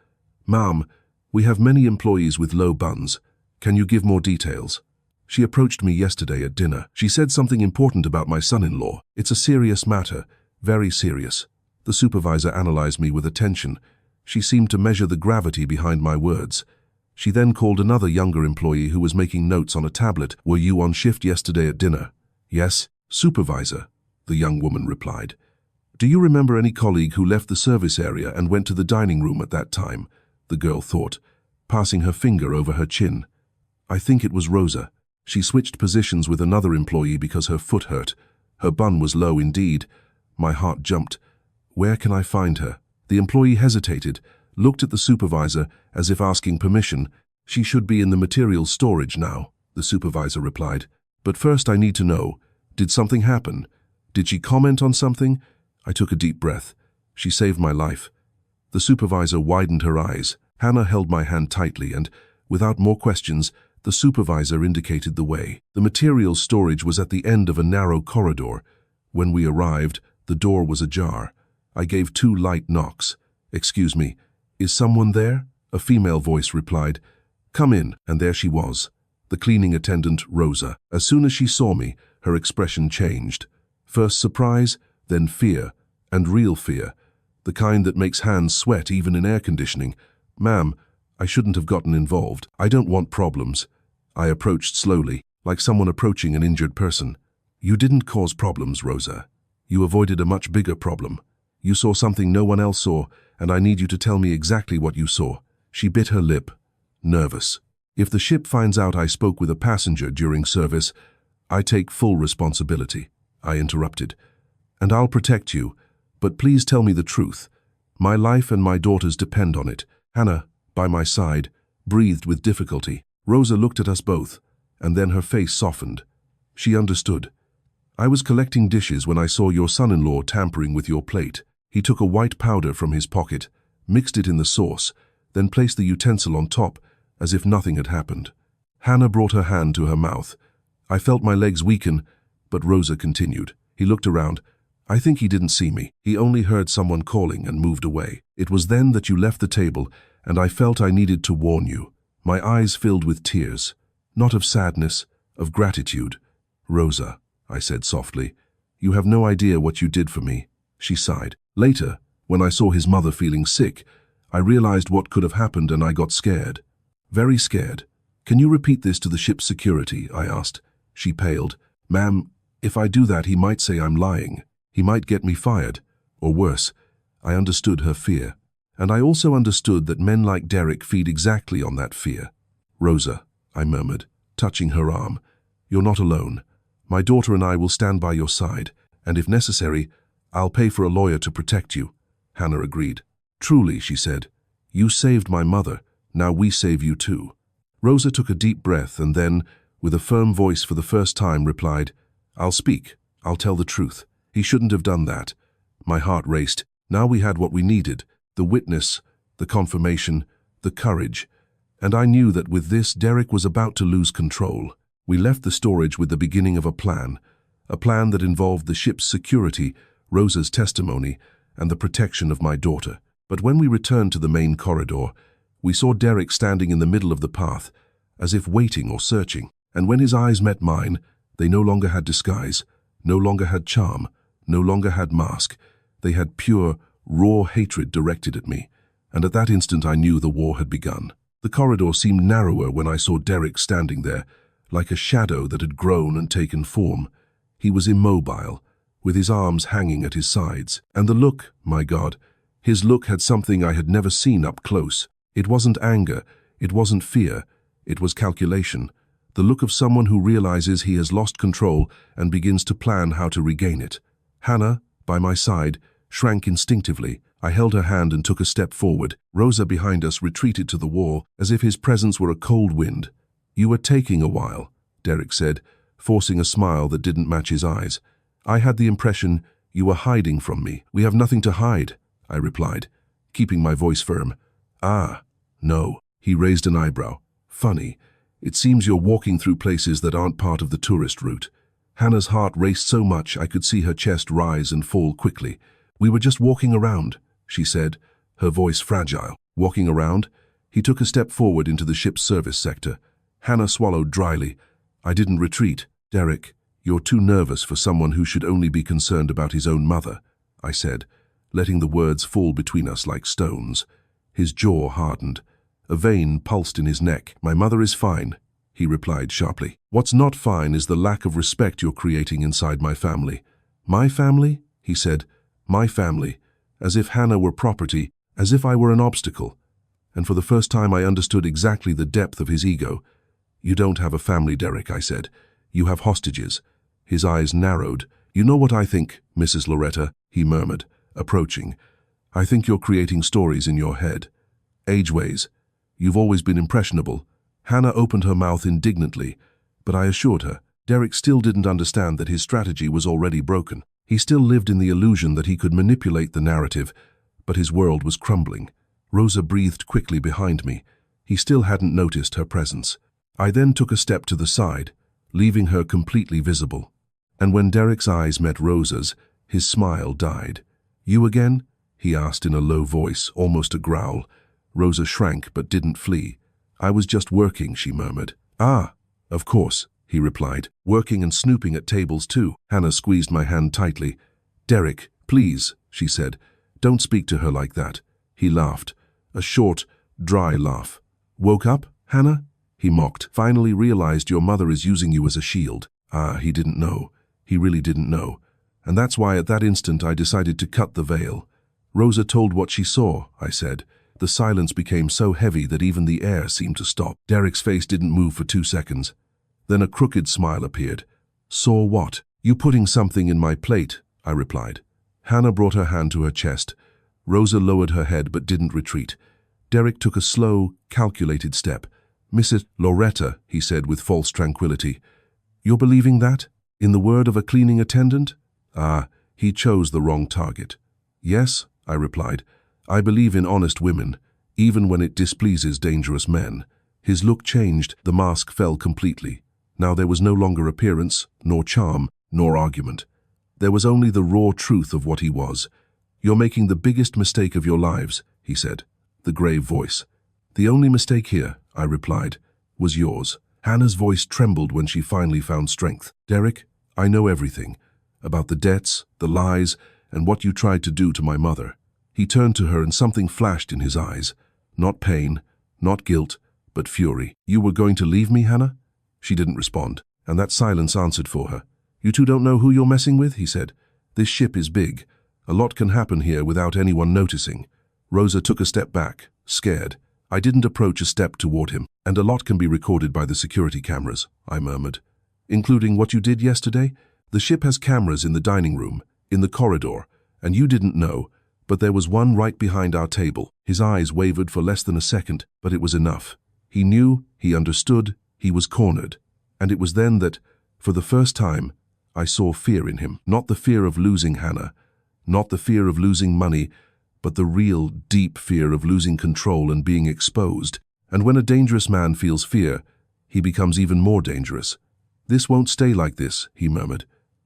"Ma'am, we have many employees with low buns. Can you give more details?" "She approached me yesterday at dinner. She said something important about my son-in-law. It's a serious matter, very serious." The supervisor analyzed me with attention. She seemed to measure the gravity behind my words. She then called another younger employee who was making notes on a tablet. "Were you on shift yesterday at dinner?" "Yes, supervisor," the young woman replied. "Do you remember any colleague who left the service area and went to the dining room at that time?" the girl thought, passing her finger over her chin. "I think it was Rosa. She switched positions with another employee because her foot hurt. Her bun was low indeed." My heart jumped. "Where can I find her?" The employee hesitated, looked at the supervisor as if asking permission. "She should be in the materials storage now," the supervisor replied. "But first I need to know, did something happen? Did she comment on something?" I took a deep breath. "She saved my life." The supervisor widened her eyes. Hannah held my hand tightly and, without more questions, the supervisor indicated the way. The materials storage was at the end of a narrow corridor. When we arrived, the door was ajar. I gave 2 light knocks. "Excuse me, is someone there?" A female voice replied. "Come in," and there she was, the cleaning attendant, Rosa. As soon as she saw me, her expression changed. First surprise, then fear, and real fear, the kind that makes hands sweat even in air conditioning. "Ma'am, I shouldn't have gotten involved. I don't want problems." I approached slowly, like someone approaching an injured person. "You didn't cause problems, Rosa. You avoided a much bigger problem. You saw something no one else saw, and I need you to tell me exactly what you saw." She bit her lip, nervous. "If the ship finds out I spoke with a passenger during service, I take full responsibility," I interrupted. "And I'll protect you, but please tell me the truth. My life and my daughter's depend on it." Hannah, by my side, breathed with difficulty. Rosa looked at us both, and then her face softened. She understood. "I was collecting dishes when I saw your son-in-law tampering with your plate. He took a white powder from his pocket, mixed it in the sauce, then placed the utensil on top, as if nothing had happened." Hannah brought her hand to her mouth. I felt my legs weaken, but Rosa continued. "He looked around. I think he didn't see me. He only heard someone calling and moved away. It was then that you left the table, and I felt I needed to warn you." My eyes filled with tears, not of sadness, of gratitude. "Rosa," I said softly, "you have no idea what you did for me." She sighed. Later, when I saw his mother feeling sick, I realized what could have happened and I got scared. Very scared. "Can you repeat this to the ship's security?" I asked. She paled. "Ma'am, if I do that he might say I'm lying. He might get me fired. Or worse." I understood her fear. And I also understood that men like Derek feed exactly on that fear. "Rosa," I murmured, touching her arm, "you're not alone. My daughter and I will stand by your side, and if necessary, I'll pay for a lawyer to protect you." Hannah agreed. "Truly," she said, "you saved my mother. Now we save you too." Rosa took a deep breath and then, with a firm voice for the first time, replied, "I'll speak. I'll tell the truth. He shouldn't have done that." My heart raced. Now we had what we needed, the witness, the confirmation, the courage. And I knew that with this, Derek was about to lose control. We left the storage with the beginning of a plan that involved the ship's security, Rosa's testimony, and the protection of my daughter. But when we returned to the main corridor, we saw Derek standing in the middle of the path, as if waiting or searching. And when his eyes met mine, they no longer had disguise, no longer had charm, no longer had mask. They had pure, raw hatred directed at me. And at that instant I knew the war had begun. The corridor seemed narrower when I saw Derek standing there, like a shadow that had grown and taken form. He was immobile, with his arms hanging at his sides. And the look, my God, his look had something I had never seen up close. It wasn't anger, it wasn't fear, it was calculation. The look of someone who realizes he has lost control and begins to plan how to regain it. Hannah, by my side, shrank instinctively. I held her hand and took a step forward. Rosa behind us retreated to the wall, as if his presence were a cold wind. "You were taking a while," Derek said, forcing a smile that didn't match his eyes. "I had the impression you were hiding from me." "We have nothing to hide," I replied, keeping my voice firm. "Ah, no." He raised an eyebrow. "Funny. It seems you're walking through places that aren't part of the tourist route." Hannah's heart raced so much I could see her chest rise and fall quickly. "We were just walking around," she said, her voice fragile. "Walking around?" He took a step forward into the ship's service sector. Hannah swallowed dryly. "I didn't retreat." "Derek, you're too nervous for someone who should only be concerned about his own mother," I said, letting the words fall between us like stones. His jaw hardened. A vein pulsed in his neck. "My mother is fine," he replied sharply. "What's not fine is the lack of respect you're creating inside my family." "My family?" he said. "My family," as if Hannah were property, as if I were an obstacle. And for the first time I understood exactly the depth of his ego. "You don't have a family, Derek," I said. "You have hostages." His eyes narrowed. "You know what I think, Mrs. Loretta," he murmured, approaching. "I think you're creating stories in your head. Ageways. You've always been impressionable." Hannah opened her mouth indignantly, but I assured her. Derek still didn't understand that his strategy was already broken. He still lived in the illusion that he could manipulate the narrative, but his world was crumbling. Rosa breathed quickly behind me. He still hadn't noticed her presence. I then took a step to the side, leaving her completely visible. And when Derek's eyes met Rosa's, his smile died. "You again?" he asked in a low voice, almost a growl. Rosa shrank but didn't flee. "I was just working," she murmured. "Ah, of course," he replied. "Working and snooping at tables too." Hannah squeezed my hand tightly. "Derek, please," she said. "Don't speak to her like that." He laughed, a short, dry laugh. "Woke up, Hannah?" he mocked. "Finally realized your mother is using you as a shield." Ah, he didn't know. He really didn't know. And that's why at that instant I decided to cut the veil. "Rosa told what she saw," I said. The silence became so heavy that even the air seemed to stop. Derek's face didn't move for 2 seconds. Then a crooked smile appeared. "Saw what?" "You putting something in my plate," I replied. Hannah brought her hand to her chest. Rosa lowered her head but didn't retreat. Derek took a slow, calculated step. "Mrs. Loretta," he said with false tranquility, You're believing that? In the word of a cleaning attendant? Ah, he chose the wrong target. Yes, I replied. I believe in honest women, even when it displeases dangerous men. His look changed, the mask fell completely. Now there was no longer appearance, nor charm, nor argument. There was only the raw truth of what he was. You're making the biggest mistake of your lives, he said, the grave voice. The only mistake here, I replied, was yours. Hannah's voice trembled when she finally found strength. Derek, I know everything. About the debts, the lies, and what you tried to do to my mother. He turned to her and something flashed in his eyes. Not pain, not guilt, but fury. You were going to leave me, Hannah? She didn't respond, and that silence answered for her. You two don't know who you're messing with, he said. This ship is big. A lot can happen here without anyone noticing. Rosa took a step back, scared. I didn't approach a step toward him. And a lot can be recorded by the security cameras, I murmured. Including what you did yesterday? The ship has cameras in the dining room, in the corridor, and you didn't know, but there was one right behind our table. His eyes wavered for less than a second, but it was enough. He knew, he understood, he was cornered. And it was then that, for the first time, I saw fear in him. Not the fear of losing Hannah, not the fear of losing money, but the real, deep fear of losing control and being exposed. And when a dangerous man feels fear, he becomes even more dangerous. This won't stay like this, he murmured.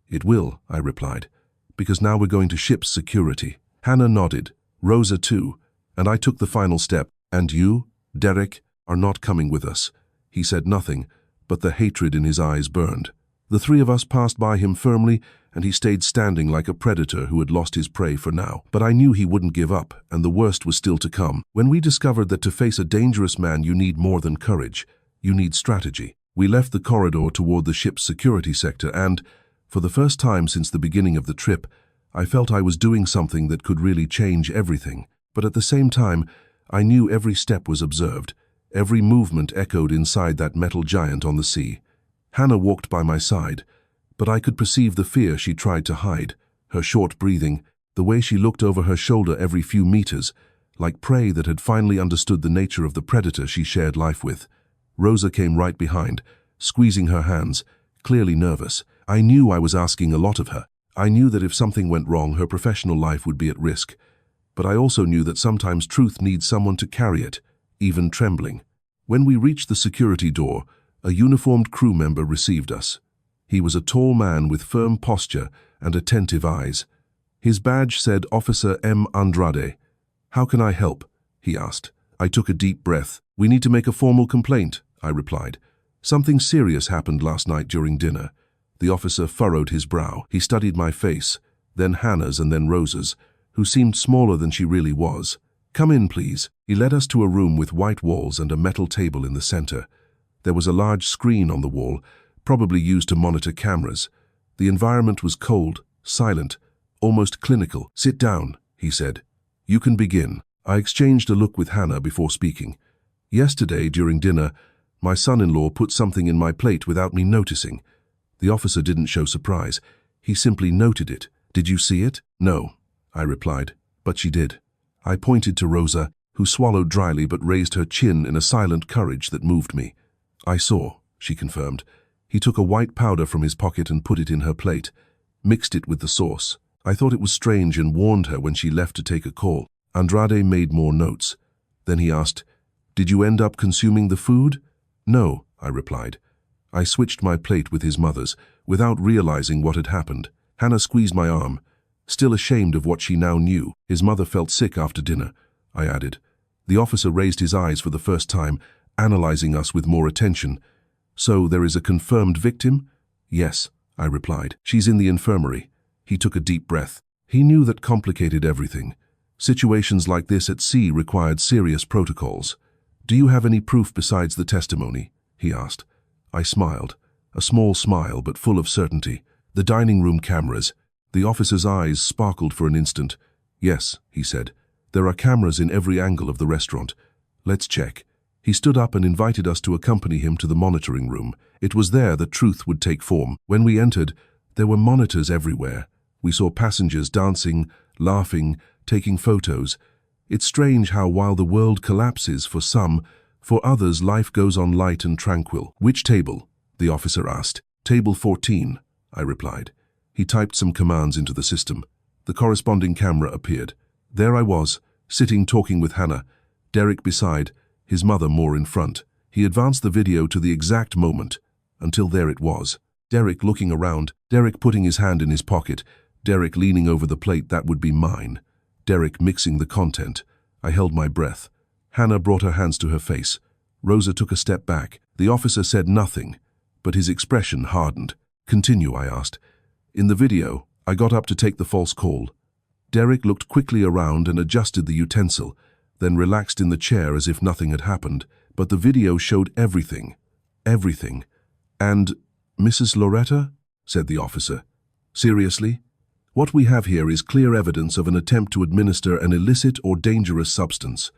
It will, I replied, because now we're going to ship's security. Hannah nodded, Rosa too, and I took the final step. And you, Derek, are not coming with us. He said nothing, but the hatred in his eyes burned. The three of us passed by him firmly, and he stayed standing like a predator who had lost his prey for now. But I knew he wouldn't give up, and the worst was still to come. When we discovered that to face a dangerous man you need more than courage, you need strategy. We left the corridor toward the ship's security sector and, for the first time since the beginning of the trip, I felt I was doing something that could really change everything. But at the same time, I knew every step was observed. Every movement echoed inside that metal giant on the sea. Hannah walked by my side, but I could perceive the fear she tried to hide, her short breathing, the way she looked over her shoulder every few meters, like prey that had finally understood the nature of the predator she shared life with. Rosa came right behind, squeezing her hands, clearly nervous. I knew I was asking a lot of her. I knew that if something went wrong, her professional life would be at risk. But I also knew that sometimes truth needs someone to carry it, even trembling. When we reached the security door, a uniformed crew member received us. He was a tall man with firm posture and attentive eyes. His badge said Officer M. Andrade. How can I help? He asked. I took a deep breath. We need to make a formal complaint, I replied. Something serious happened last night during dinner. The officer furrowed his brow. He studied my face, then Hannah's and then Rosa's, who seemed smaller than she really was. Come in, please. He led us to a room with white walls and a metal table in the center. There was a large screen on the wall, probably used to monitor cameras. The environment was cold, silent, almost clinical. Sit down, he said. You can begin. I exchanged a look with Hannah before speaking. Yesterday, during dinner, my son-in-law put something in my plate without me noticing. The officer didn't show surprise. He simply noted it. Did you see it? No, I replied, but she did. I pointed to Rosa, who swallowed dryly but raised her chin in a silent courage that moved me. I saw, she confirmed. He took a white powder from his pocket and put it in her plate, mixed it with the sauce. I thought it was strange and warned her when she left to take a call. Andrade made more notes. Then he asked, Did you end up consuming the food? No, I replied. I switched my plate with his mother's, without realizing what had happened. Hannah squeezed my arm, still ashamed of what she now knew. His mother felt sick after dinner, I added. The officer raised his eyes for the first time, analyzing us with more attention. So there is a confirmed victim? Yes, I replied. She's in the infirmary. He took a deep breath. He knew that complicated everything. Situations like this at sea required serious protocols. Do you have any proof besides the testimony? He asked. I smiled, a small smile but full of certainty. The dining room cameras. The officer's eyes sparkled for an instant. Yes, he said. There are cameras in every angle of the restaurant. Let's check. He stood up and invited us to accompany him to the monitoring room. It was there that truth would take form. When we entered, there were monitors everywhere. We saw passengers dancing, laughing, taking photos. It's strange how while the world collapses for some, for others life goes on light and tranquil. Which table? The officer asked. Table 14, I replied. He typed some commands into the system. The corresponding camera appeared. There I was, sitting talking with Hannah, Derek beside, his mother more in front. He advanced the video to the exact moment, until there it was. Derek looking around, Derek putting his hand in his pocket, Derek leaning over the plate that would be mine. Derek mixing the content. I held my breath. Hannah brought her hands to her face. Rosa took a step back. The officer said nothing, but his expression hardened. Continue, I asked. In the video, I got up to take the false call. Derek looked quickly around and adjusted the utensil, then relaxed in the chair as if nothing had happened. But the video showed everything. Everything. And, Mrs. Loretta? Said the officer. Seriously? What we have here is clear evidence of an attempt to administer an illicit or dangerous substance.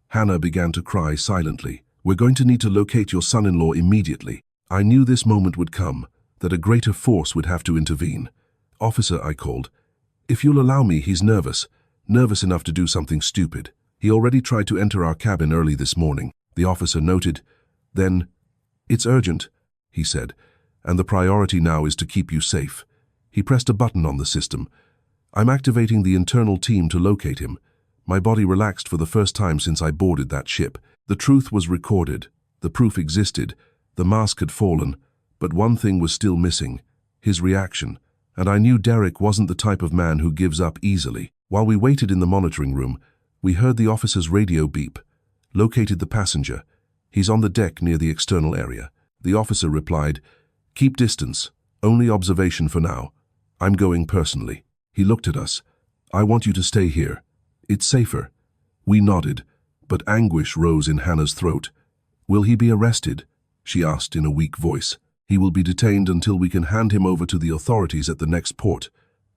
Hannah began to cry silently. We're going to need to locate your son-in-law immediately. I knew this moment would come, that a greater force would have to intervene. Officer, I called. If you'll allow me, he's nervous. Nervous enough to do something stupid. He already tried to enter our cabin early this morning. The officer noted. Then, it's urgent, he said, and the priority now is to keep you safe. He pressed a button on the system. I'm activating the internal team to locate him. My body relaxed for the first time since I boarded that ship. The truth was recorded. The proof existed. The mask had fallen. But one thing was still missing. His reaction. And I knew Derek wasn't the type of man who gives up easily. While we waited in the monitoring room, we heard the officer's radio beep. Located the passenger. He's on the deck near the external area. The officer replied, Keep distance. Only observation for now. I'm going personally. He looked at us. I want you to stay here. It's safer. We nodded, but anguish rose in Hannah's throat. Will he be arrested? She asked in a weak voice. He will be detained until we can hand him over to the authorities at the next port,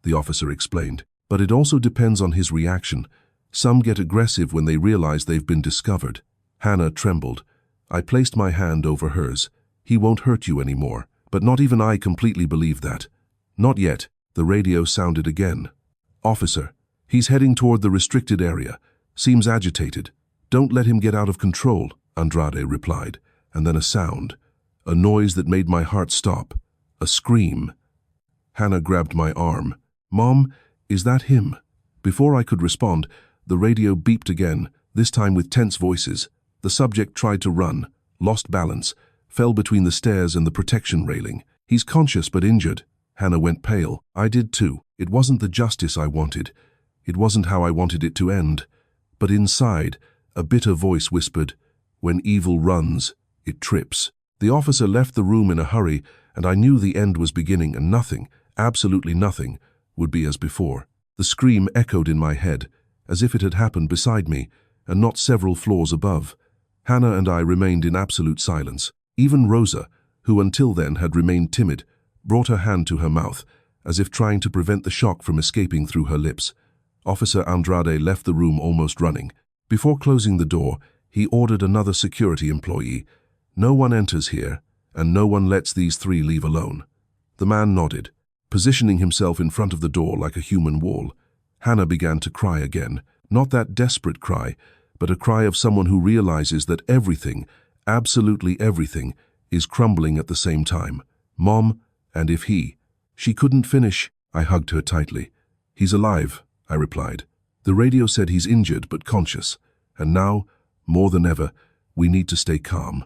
the officer explained. But it also depends on his reaction. Some get aggressive when they realize they've been discovered. Hannah trembled. I placed my hand over hers. He won't hurt you anymore. But not even I completely believe that. Not yet. The radio sounded again. Officer, he's heading toward the restricted area. Seems agitated. Don't let him get out of control, Andrade replied. And then a sound. A noise that made my heart stop. A scream. Hannah grabbed my arm. Mom, is that him? Before I could respond, the radio beeped again, this time with tense voices. The subject tried to run, lost balance, fell between the stairs and the protection railing. He's conscious but injured. Hannah went pale. I did too. It wasn't the justice I wanted. It wasn't how I wanted it to end. But inside, a bitter voice whispered, when evil runs, it trips. The officer left the room in a hurry, and I knew the end was beginning and nothing, absolutely nothing, would be as before. The scream echoed in my head, as if it had happened beside me, and not several floors above. Hannah and I remained in absolute silence. Even Rosa, who until then had remained timid, brought her hand to her mouth, as if trying to prevent the shock from escaping through her lips. Officer Andrade left the room almost running. Before closing the door, he ordered another security employee. No one enters here, and no one lets these three leave alone. The man nodded, positioning himself in front of the door like a human wall. Hannah began to cry again, not that desperate cry, but a cry of someone who realizes that everything, absolutely everything, is crumbling at the same time. Mom, and if he. She couldn't finish. I hugged her tightly. He's alive, I replied. The radio said he's injured but conscious, and now, more than ever, we need to stay calm.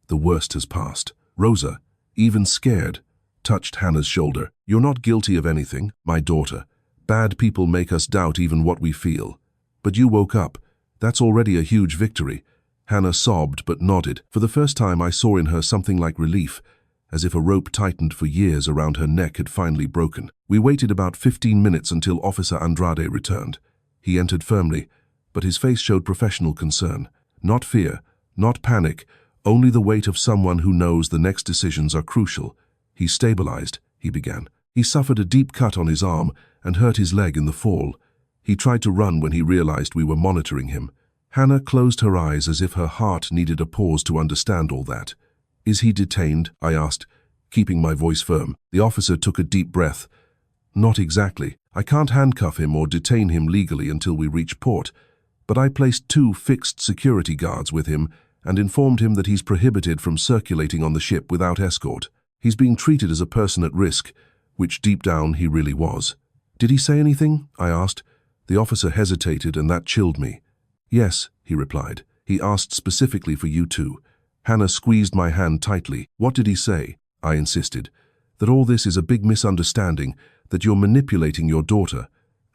The worst has passed. Rosa, even scared, touched Hannah's shoulder. You're not guilty of anything, my daughter. Bad people make us doubt even what we feel. But you woke up. That's already a huge victory. Hannah sobbed but nodded. For the first time I saw in her something like relief, as if a rope tightened for years around her neck had finally broken. We waited about 15 minutes until Officer Andrade returned. He entered firmly, but his face showed professional concern. Not fear, not panic, only the weight of someone who knows the next decisions are crucial. He stabilized, he began. He suffered a deep cut on his arm and hurt his leg in the fall. He tried to run when he realized we were monitoring him. Hannah closed her eyes as if her heart needed a pause to understand all that. Is he detained? I asked, keeping my voice firm. The officer took a deep breath. Not exactly. I can't handcuff him or detain him legally until we reach port, but I placed 2 fixed security guards with him and informed him that he's prohibited from circulating on the ship without escort. He's being treated as a person at risk, which deep down he really was. Did he say anything? I asked. The officer hesitated, and that chilled me. Yes, he replied. He asked specifically for you two. Hannah squeezed my hand tightly. What did he say? I insisted. That all this is a big misunderstanding, that you're manipulating your daughter.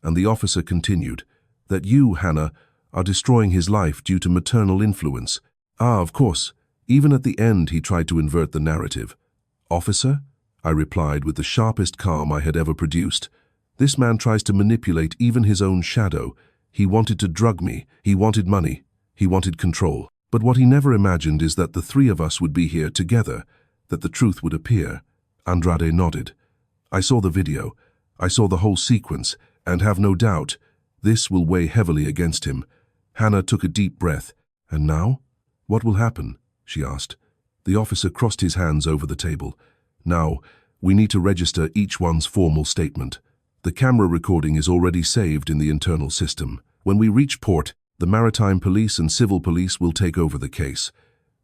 And the officer continued. That you, Hannah, are destroying his life due to maternal influence. Ah, of course. Even at the end he tried to invert the narrative. Officer? I replied with the sharpest calm I had ever produced. This man tries to manipulate even his own shadow. He wanted to drug me. He wanted money. He wanted control. But what he never imagined is that the three of us would be here together, that the truth would appear. Andrade nodded. I saw the video. I saw the whole sequence, and have no doubt, this will weigh heavily against him. Hannah took a deep breath. And now? What will happen? She asked. The officer crossed his hands over the table. Now, we need to register each one's formal statement. The camera recording is already saved in the internal system. When we reach port, the maritime police and civil police will take over the case.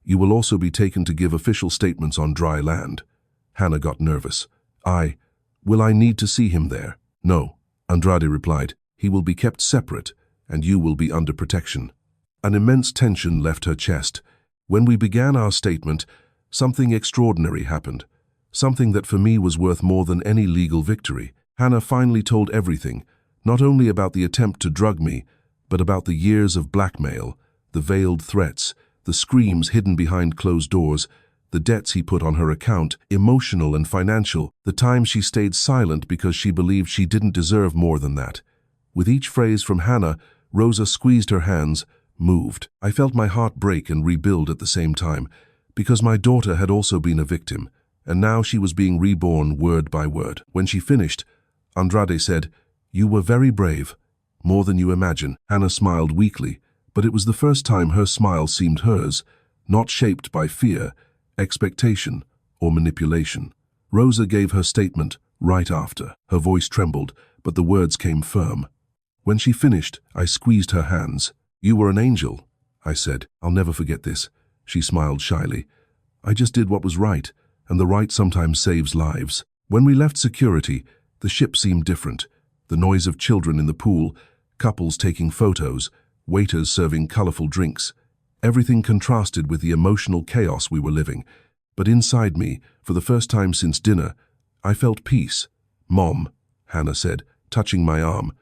You will also be taken to give official statements on dry land. Hannah got nervous. Will I need to see him there? No, Andrade replied. He will be kept separate, and you will be under protection. An immense tension left her chest. When we began our statement, something extraordinary happened. Something that for me was worth more than any legal victory. Hannah finally told everything, not only about the attempt to drug me, but about the years of blackmail, the veiled threats, the screams hidden behind closed doors, the debts he put on her account, emotional and financial, the times she stayed silent because she believed she didn't deserve more than that. With each phrase from Hannah, Rosa squeezed her hands, moved. I felt my heart break and rebuild at the same time, because my daughter had also been a victim, and now she was being reborn word by word. When she finished, Andrade said, "You were very brave, more than you imagine." Hannah smiled weakly, but it was the first time her smile seemed hers, not shaped by fear, expectation, or manipulation. Rosa gave her statement right after. Her voice trembled, but the words came firm. When she finished, I squeezed her hands. "You were an angel," I said. "I'll never forget this." She smiled shyly. "I just did what was right, and the right sometimes saves lives." When we left security, the ship seemed different. The noise of children in the pool, couples taking photos, waiters serving colorful drinks. Everything contrasted with the emotional chaos we were living. But inside me, for the first time since dinner, I felt peace. "Mom," Hannah said, touching my arm,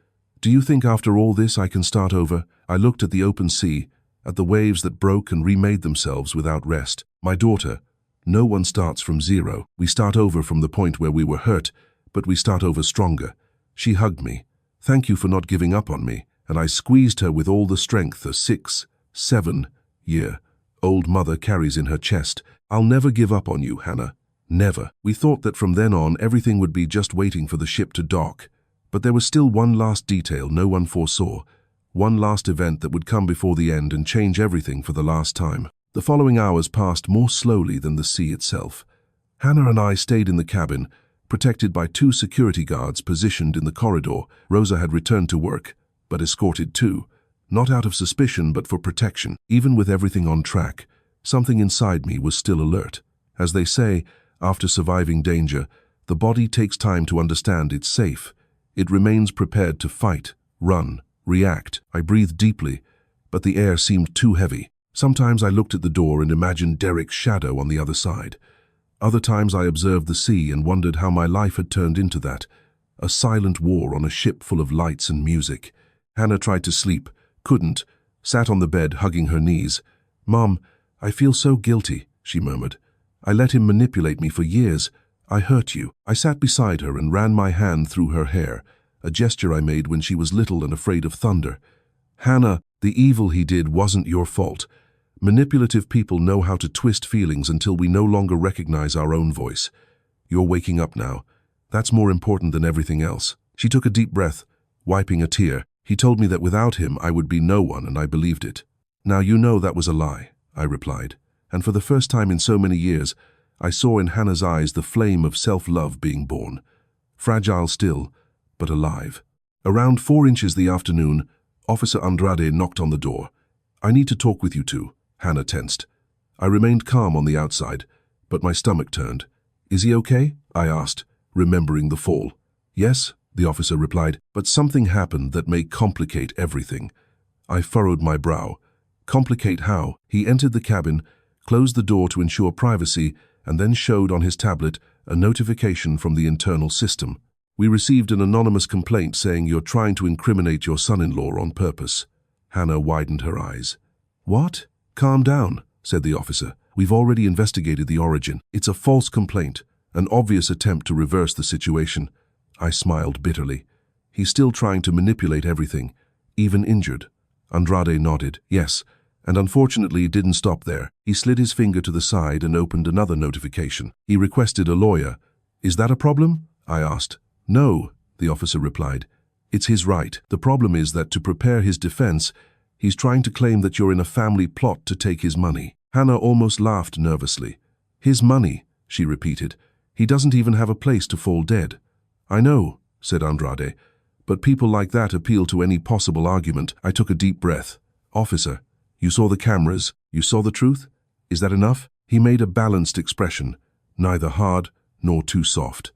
"do you think after all this I can start over?" I looked at the open sea, at the waves that broke and remade themselves without rest. "My daughter, no one starts from zero. We start over from the point where we were hurt, but we start over stronger." She hugged me. "Thank you for not giving up on me," and I squeezed her with all the strength a 6, 7-year-old mother carries in her chest. "I'll never give up on you, Hannah. Never." We thought that from then on everything would be just waiting for the ship to dock. But there was still one last detail no one foresaw, one last event that would come before the end and change everything for the last time. The following hours passed more slowly than the sea itself. Hannah and I stayed in the cabin, protected by 2 security guards positioned in the corridor. Rosa had returned to work, but escorted too, not out of suspicion but for protection. Even with everything on track, something inside me was still alert. As they say, after surviving danger, the body takes time to understand it's safe. It remains prepared to fight, run, react. I breathed deeply, but the air seemed too heavy. Sometimes I looked at the door and imagined Derek's shadow on the other side. Other times I observed the sea and wondered how my life had turned into that, a silent war on a ship full of lights and music. Hannah tried to sleep, couldn't, sat on the bed hugging her knees. "Mom, I feel so guilty," she murmured. "I let him manipulate me for years. I hurt you." I sat beside her and ran my hand through her hair, a gesture I made when she was little and afraid of thunder. "Hannah, the evil he did wasn't your fault. Manipulative people know how to twist feelings until we no longer recognize our own voice. You're waking up now. That's more important than everything else." She took a deep breath, wiping a tear. "He told me that without him I would be no one, and I believed it." "Now you know that was a lie," I replied. And for the first time in so many years, I saw in Hannah's eyes the flame of self-love being born. Fragile still, but alive. Around 4 inches the afternoon, Officer Andrade knocked on the door. "I need to talk with you two." Hannah tensed. I remained calm on the outside, but my stomach turned. Is he okay? I asked, remembering the fall. Yes, the officer replied, but something happened that may complicate everything. I furrowed my brow. Complicate how? He entered the cabin, closed the door to ensure privacy, and then showed on his tablet a notification from the internal system. We received an anonymous complaint saying you're trying to incriminate your son-in-law on purpose. Hannah widened her eyes. What? Calm down, said the officer. We've already investigated the origin. It's a false complaint, an obvious attempt to reverse the situation. I smiled bitterly. He's still trying to manipulate everything, even injured. Andrade nodded. Yes, and unfortunately it didn't stop there. He slid his finger to the side and opened another notification. He requested a lawyer. Is that a problem? I asked. No, the officer replied. It's his right. The problem is that to prepare his defense, he's trying to claim that you're in a family plot to take his money. Hannah almost laughed nervously. His money, she repeated. He doesn't even have a place to fall dead. I know, said Andrade, but people like that appeal to any possible argument. I took a deep breath. Officer, you saw the cameras, you saw the truth? Is that enough? He made a balanced expression, neither hard nor too soft.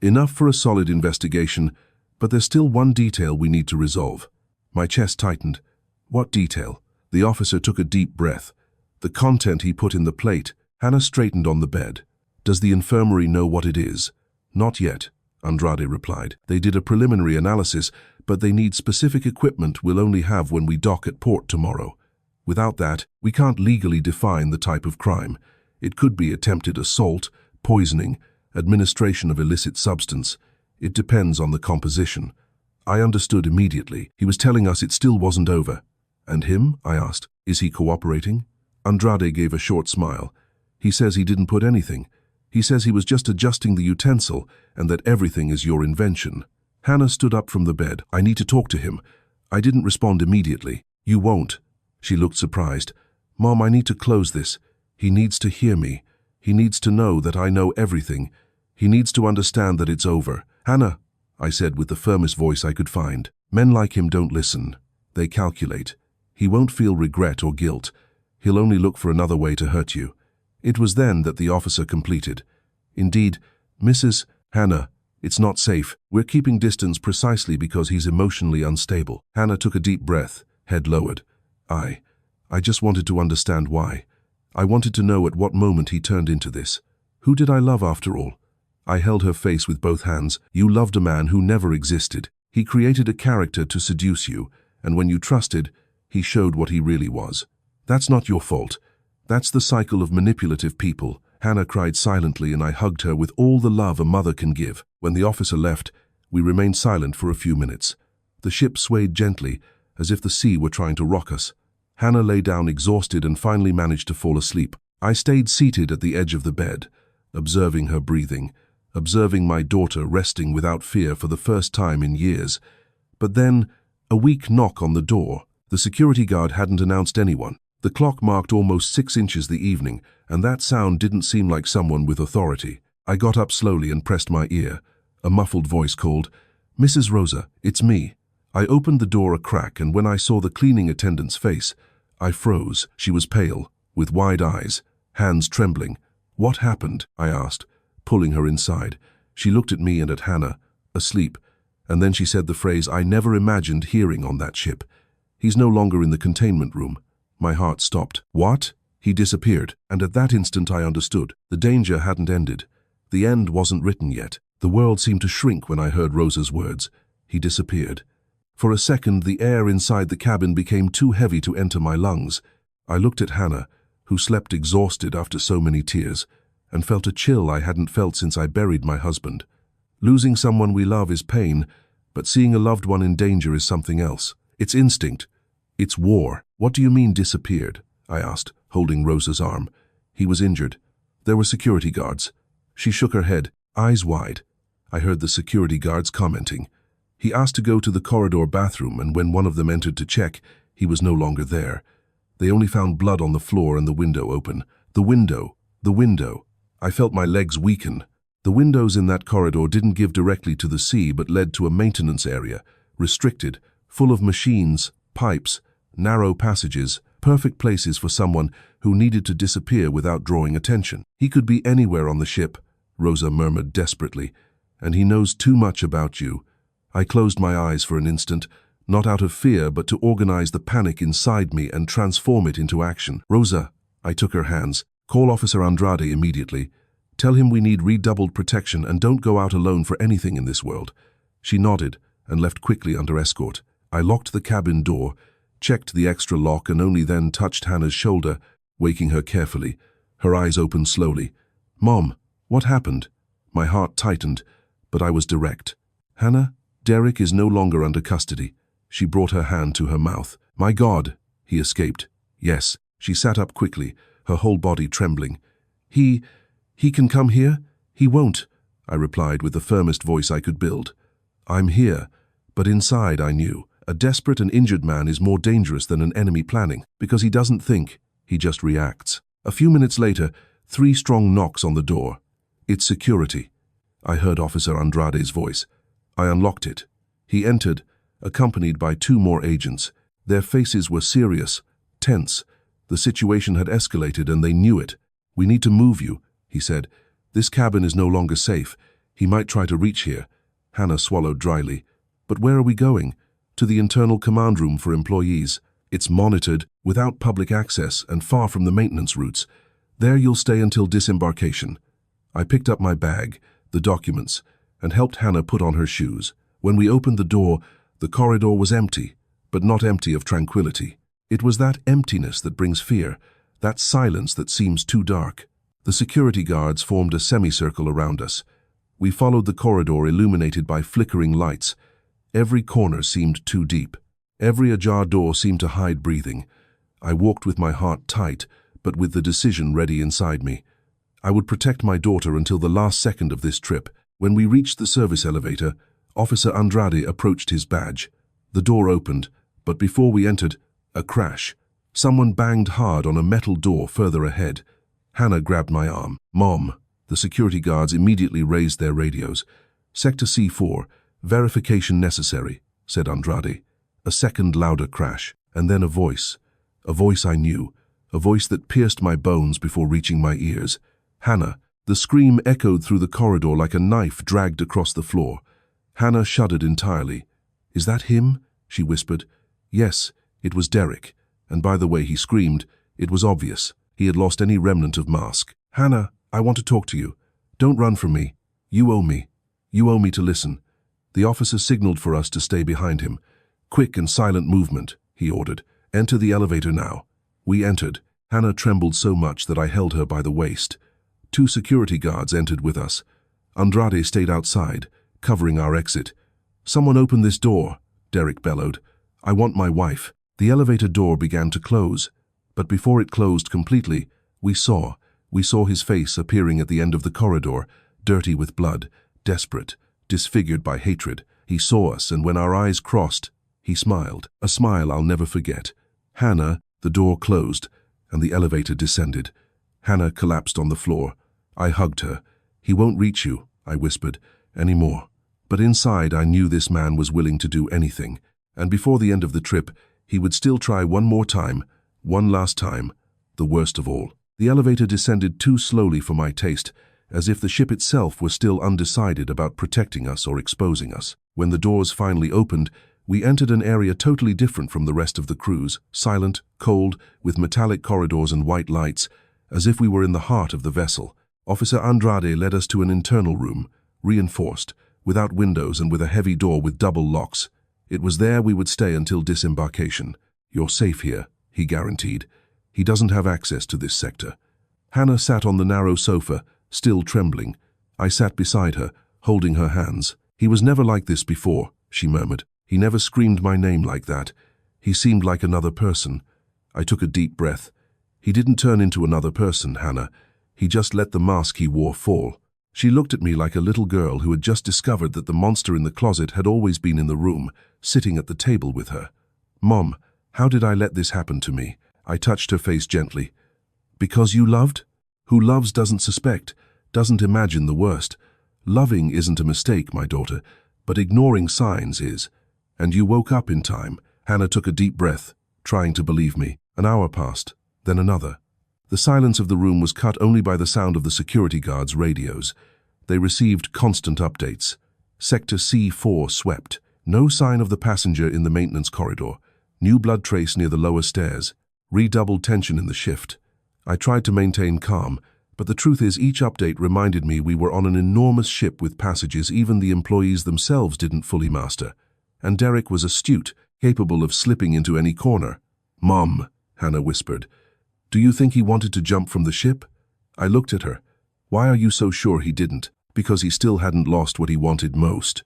Enough for a solid investigation, but there's still one detail we need to resolve. My chest tightened. What detail? The officer took a deep breath. The content he put in the plate. Hannah straightened on the bed. Does the infirmary know what it is? Not yet, Andrade replied. They did a preliminary analysis, but they need specific equipment we'll only have when we dock at port tomorrow. Without that, we can't legally define the type of crime. It could be attempted assault, poisoning, administration of illicit substance. It depends on the composition. I understood immediately. He was telling us it still wasn't over. And him? I asked. Is he cooperating? Andrade gave a short smile. He says he didn't put anything. He says he was just adjusting the utensil and that everything is your invention. Hannah stood up from the bed. I need to talk to him. I didn't respond immediately. You won't. She looked surprised. Mom, I need to close this. He needs to hear me. He needs to know that I know everything. He needs to understand that it's over. Hannah, I said with the firmest voice I could find. Men like him don't listen. They calculate. He won't feel regret or guilt. He'll only look for another way to hurt you. It was then that the officer completed. Indeed, Mrs. Hannah, it's not safe. We're keeping distance precisely because he's emotionally unstable. Hannah took a deep breath, head lowered. I just wanted to understand why. I wanted to know at what moment he turned into this. Who did I love after all? I held her face with both hands. You loved a man who never existed. He created a character to seduce you, and when you trusted, he showed what he really was. That's not your fault. That's the cycle of manipulative people. Hannah cried silently and I hugged her with all the love a mother can give. When the officer left, we remained silent for a few minutes. The ship swayed gently, as if the sea were trying to rock us. Hannah lay down exhausted and finally managed to fall asleep. I stayed seated at the edge of the bed, observing her breathing, observing my daughter resting without fear for the first time in years. But then, a weak knock on the door. The security guard hadn't announced anyone. The clock marked almost 6 inches the evening, and that sound didn't seem like someone with authority. I got up slowly and pressed my ear. A muffled voice called, Mrs. Rosa, it's me. I opened the door a crack, and when I saw the cleaning attendant's face, I froze. She was pale, with wide eyes, hands trembling. What happened? I asked, pulling her inside. She looked at me and at Hannah, asleep, and then she said the phrase I never imagined hearing on that ship. He's no longer in the containment room. My heart stopped. What? He disappeared, and at that instant I understood. The danger hadn't ended. The end wasn't written yet. The world seemed to shrink when I heard Rosa's words. He disappeared. For a second, the air inside the cabin became too heavy to enter my lungs. I looked at Hannah, who slept exhausted after so many tears, and felt a chill I hadn't felt since I buried my husband. Losing someone we love is pain, but seeing a loved one in danger is something else. It's instinct. It's war. What do you mean disappeared? I asked, holding Rosa's arm. He was injured. There were security guards. She shook her head, eyes wide. I heard the security guards commenting. He asked to go to the corridor bathroom, and when one of them entered to check, he was no longer there. They only found blood on the floor and the window open. The window. I felt my legs weaken. The windows in that corridor didn't give directly to the sea but led to a maintenance area, restricted, full of machines, pipes, narrow passages, perfect places for someone who needed to disappear without drawing attention. He could be anywhere on the ship, Rosa murmured desperately. "And he knows too much about you." I closed my eyes for an instant, not out of fear but to organize the panic inside me and transform it into action. "Rosa," I took her hands, "call Officer Andrade immediately. Tell him we need redoubled protection and don't go out alone for anything in this world." She nodded and left quickly under escort. I locked the cabin door, checked the extra lock, and only then touched Hannah's shoulder, waking her carefully. Her eyes opened slowly. "Mom, what happened?" My heart tightened, but I was direct. "Hannah, Derek is no longer under custody." She brought her hand to her mouth. "My God," he escaped. "Yes." She sat up quickly, her whole body trembling. He can come here?" "He won't," I replied with the firmest voice I could build. "I'm here." But inside I knew, a desperate and injured man is more dangerous than an enemy planning, because he doesn't think, he just reacts. A few minutes later, 3 strong knocks on the door. "It's security." I heard Officer Andrade's voice. I unlocked it. He entered, accompanied by 2 more agents. Their faces were serious, tense. The situation had escalated and they knew it. "We need to move you," he said. "This cabin is no longer safe. He might try to reach here." Hannah swallowed dryly. "But where are we going?" "To the internal command room for employees. It's monitored, without public access, and far from the maintenance routes. There you'll stay until disembarkation." I picked up my bag, the documents, and helped Hannah put on her shoes. When we opened the door, the corridor was empty, but not empty of tranquility. It was that emptiness that brings fear, that silence that seems too dark. The security guards formed a semicircle around us. We followed the corridor illuminated by flickering lights. Every corner seemed too deep. Every ajar door seemed to hide breathing. I walked with my heart tight, but with the decision ready inside me. I would protect my daughter until the last second of this trip. When we reached the service elevator, Officer Andrade approached his badge. The door opened, but before we entered, a crash. Someone banged hard on a metal door further ahead. Hannah grabbed my arm. "Mom." The security guards immediately raised their radios. "Sector C4, verification necessary," said Andrade. A second louder crash, and then a voice I knew, a voice that pierced my bones before reaching my ears. "Hannah." The scream echoed through the corridor like a knife dragged across the floor. Hannah shuddered entirely. "Is that him?" she whispered. Yes, it was Derek, and by the way he screamed, it was obvious. He had lost any remnant of mask. "Hannah, I want to talk to you. Don't run from me. You owe me. You owe me to listen." The officer signaled for us to stay behind him. "Quick and silent movement," he ordered. "Enter the elevator now." We entered. Hannah trembled so much that I held her by the waist. 2 security guards entered with us. Andrade stayed outside, covering our exit. "Someone open this door," Derek bellowed. "I want my wife." The elevator door began to close, but before it closed completely, we saw his face appearing at the end of the corridor, dirty with blood, desperate, disfigured by hatred. He saw us, and when our eyes crossed, he smiled. A smile I'll never forget. "Hannah," the door closed, and the elevator descended. Hannah collapsed on the floor. I hugged her. "He won't reach you," I whispered, "anymore." But inside I knew this man was willing to do anything, and before the end of the trip, he would still try one more time, one last time, the worst of all. The elevator descended too slowly for my taste, as if the ship itself were still undecided about protecting us or exposing us. When the doors finally opened, we entered an area totally different from the rest of the cruise, silent, cold, with metallic corridors and white lights, as if we were in the heart of the vessel. Officer Andrade led us to an internal room, reinforced, without windows and with a heavy door with double locks. It was there we would stay until disembarkation. "You're safe here," he guaranteed. "He doesn't have access to this sector." Hannah sat on the narrow sofa, still trembling. I sat beside her, holding her hands. "He was never like this before," she murmured. "He never screamed my name like that. He seemed like another person." I took a deep breath. "He didn't turn into another person, Hannah. He just let the mask he wore fall." She looked at me like a little girl who had just discovered that the monster in the closet had always been in the room, sitting at the table with her. "Mom, how did I let this happen to me?" I touched her face gently. "Because you loved? Who loves doesn't suspect, doesn't imagine the worst. Loving isn't a mistake, my daughter, but ignoring signs is. And you woke up in time." Hannah took a deep breath, trying to believe me. An hour passed, then another. The silence of the room was cut only by the sound of the security guards' radios. They received constant updates. Sector C4 swept. No sign of the passenger in the maintenance corridor. New blood trace near the lower stairs. Redoubled tension in the shift. I tried to maintain calm, but the truth is each update reminded me we were on an enormous ship with passages even the employees themselves didn't fully master. And Derek was astute, capable of slipping into any corner. "Mom," Hannah whispered, "do you think he wanted to jump from the ship?" I looked at her. "Why are you so sure he didn't?" "Because he still hadn't lost what he wanted most."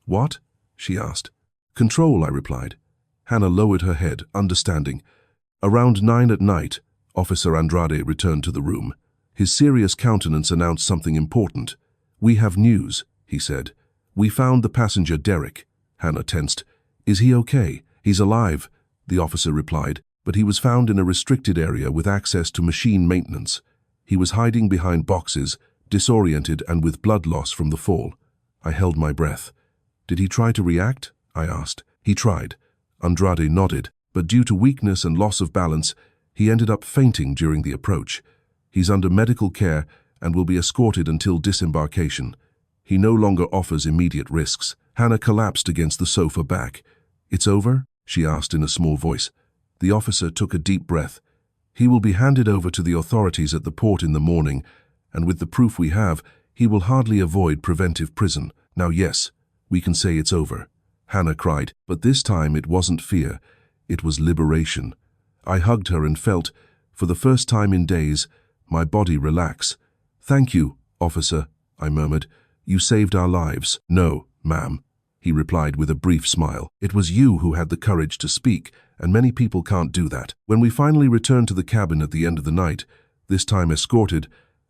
"What?" she asked. "Control," I replied. Hannah lowered her head, understanding. Around 9 at night, Officer Andrade returned to the room. His serious countenance announced something important. "We have news," he said. "We found the passenger Derek." Hannah tensed. "Is he okay?" "He's alive," the officer replied, "but he was found in a restricted area with access to machine maintenance. He was hiding behind boxes, disoriented and with blood loss from the fall." I held my breath. "Did he try to react?" I asked. "He tried." Andrade nodded, but due to weakness and loss of balance, he ended up fainting during the approach. He's under medical care and will be escorted until disembarkation. He no longer offers immediate risks. Hannah collapsed against the sofa back. "It's over?" she asked in a small voice. The officer took a deep breath. "He will be handed over to the authorities at the port in the morning, and with the proof we have, he will hardly avoid preventive prison. Now yes, we can say it's over." Hannah cried, but this time it wasn't fear, it was liberation. I hugged her and felt, for the first time in days, my body relax. "Thank you, officer," I murmured. "You saved our lives." "No, ma'am," he replied with a brief smile. "It was you who had the courage to speak, and many people can't do that." When we finally returned to the cabin at the end of the night, this time escorted,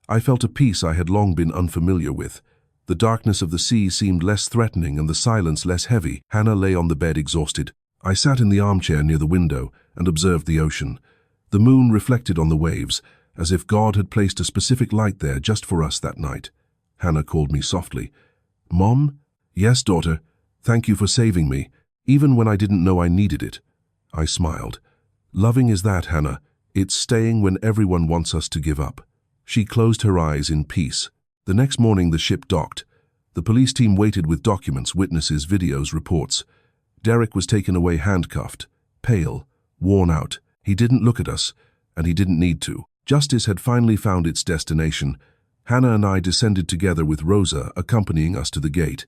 I felt a peace I had long been unfamiliar with. The darkness of the sea seemed less threatening and the silence less heavy. Hannah lay on the bed exhausted. I sat in the armchair near the window and observed the ocean. The moon reflected on the waves, as if God had placed a specific light there just for us that night. Hannah called me softly. "Mom?" "Yes, daughter. Thank you for saving me, even when I didn't know I needed it." I smiled. "Loving is that, Hannah. It's staying when everyone wants us to give up." She closed her eyes in peace. The next morning the ship docked. The police team waited with documents, witnesses, videos, reports. Derek was taken away handcuffed, pale, worn out. He didn't look at us, and he didn't need to. Justice had finally found its destination. Hannah and I descended together with Rosa accompanying us to the gate.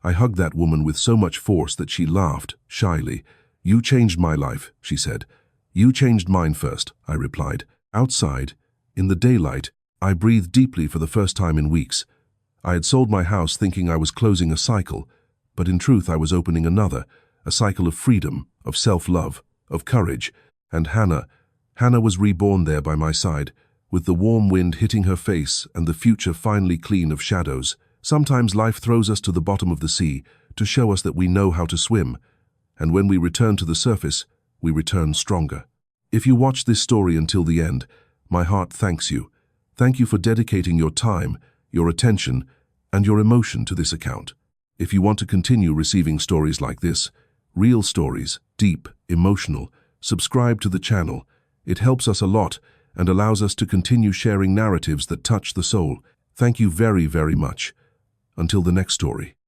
I hugged that woman with so much force that she laughed, shyly. "You changed my life," she said. "You changed mine first," I replied. Outside, in the daylight, I breathed deeply for the first time in weeks. I had sold my house thinking I was closing a cycle, but in truth I was opening another, a cycle of freedom, of self-love, of courage. And Hannah was reborn there by my side, with the warm wind hitting her face and the future finally clean of shadows. Sometimes life throws us to the bottom of the sea to show us that we know how to swim, and when we return to the surface, we return stronger. If you watch this story until the end, my heart thanks you. Thank you for dedicating your time, your attention, and your emotion to this account. If you want to continue receiving stories like this, real stories, deep, emotional, subscribe to the channel. It helps us a lot and allows us to continue sharing narratives that touch the soul. Thank you very, very much. Until the next story.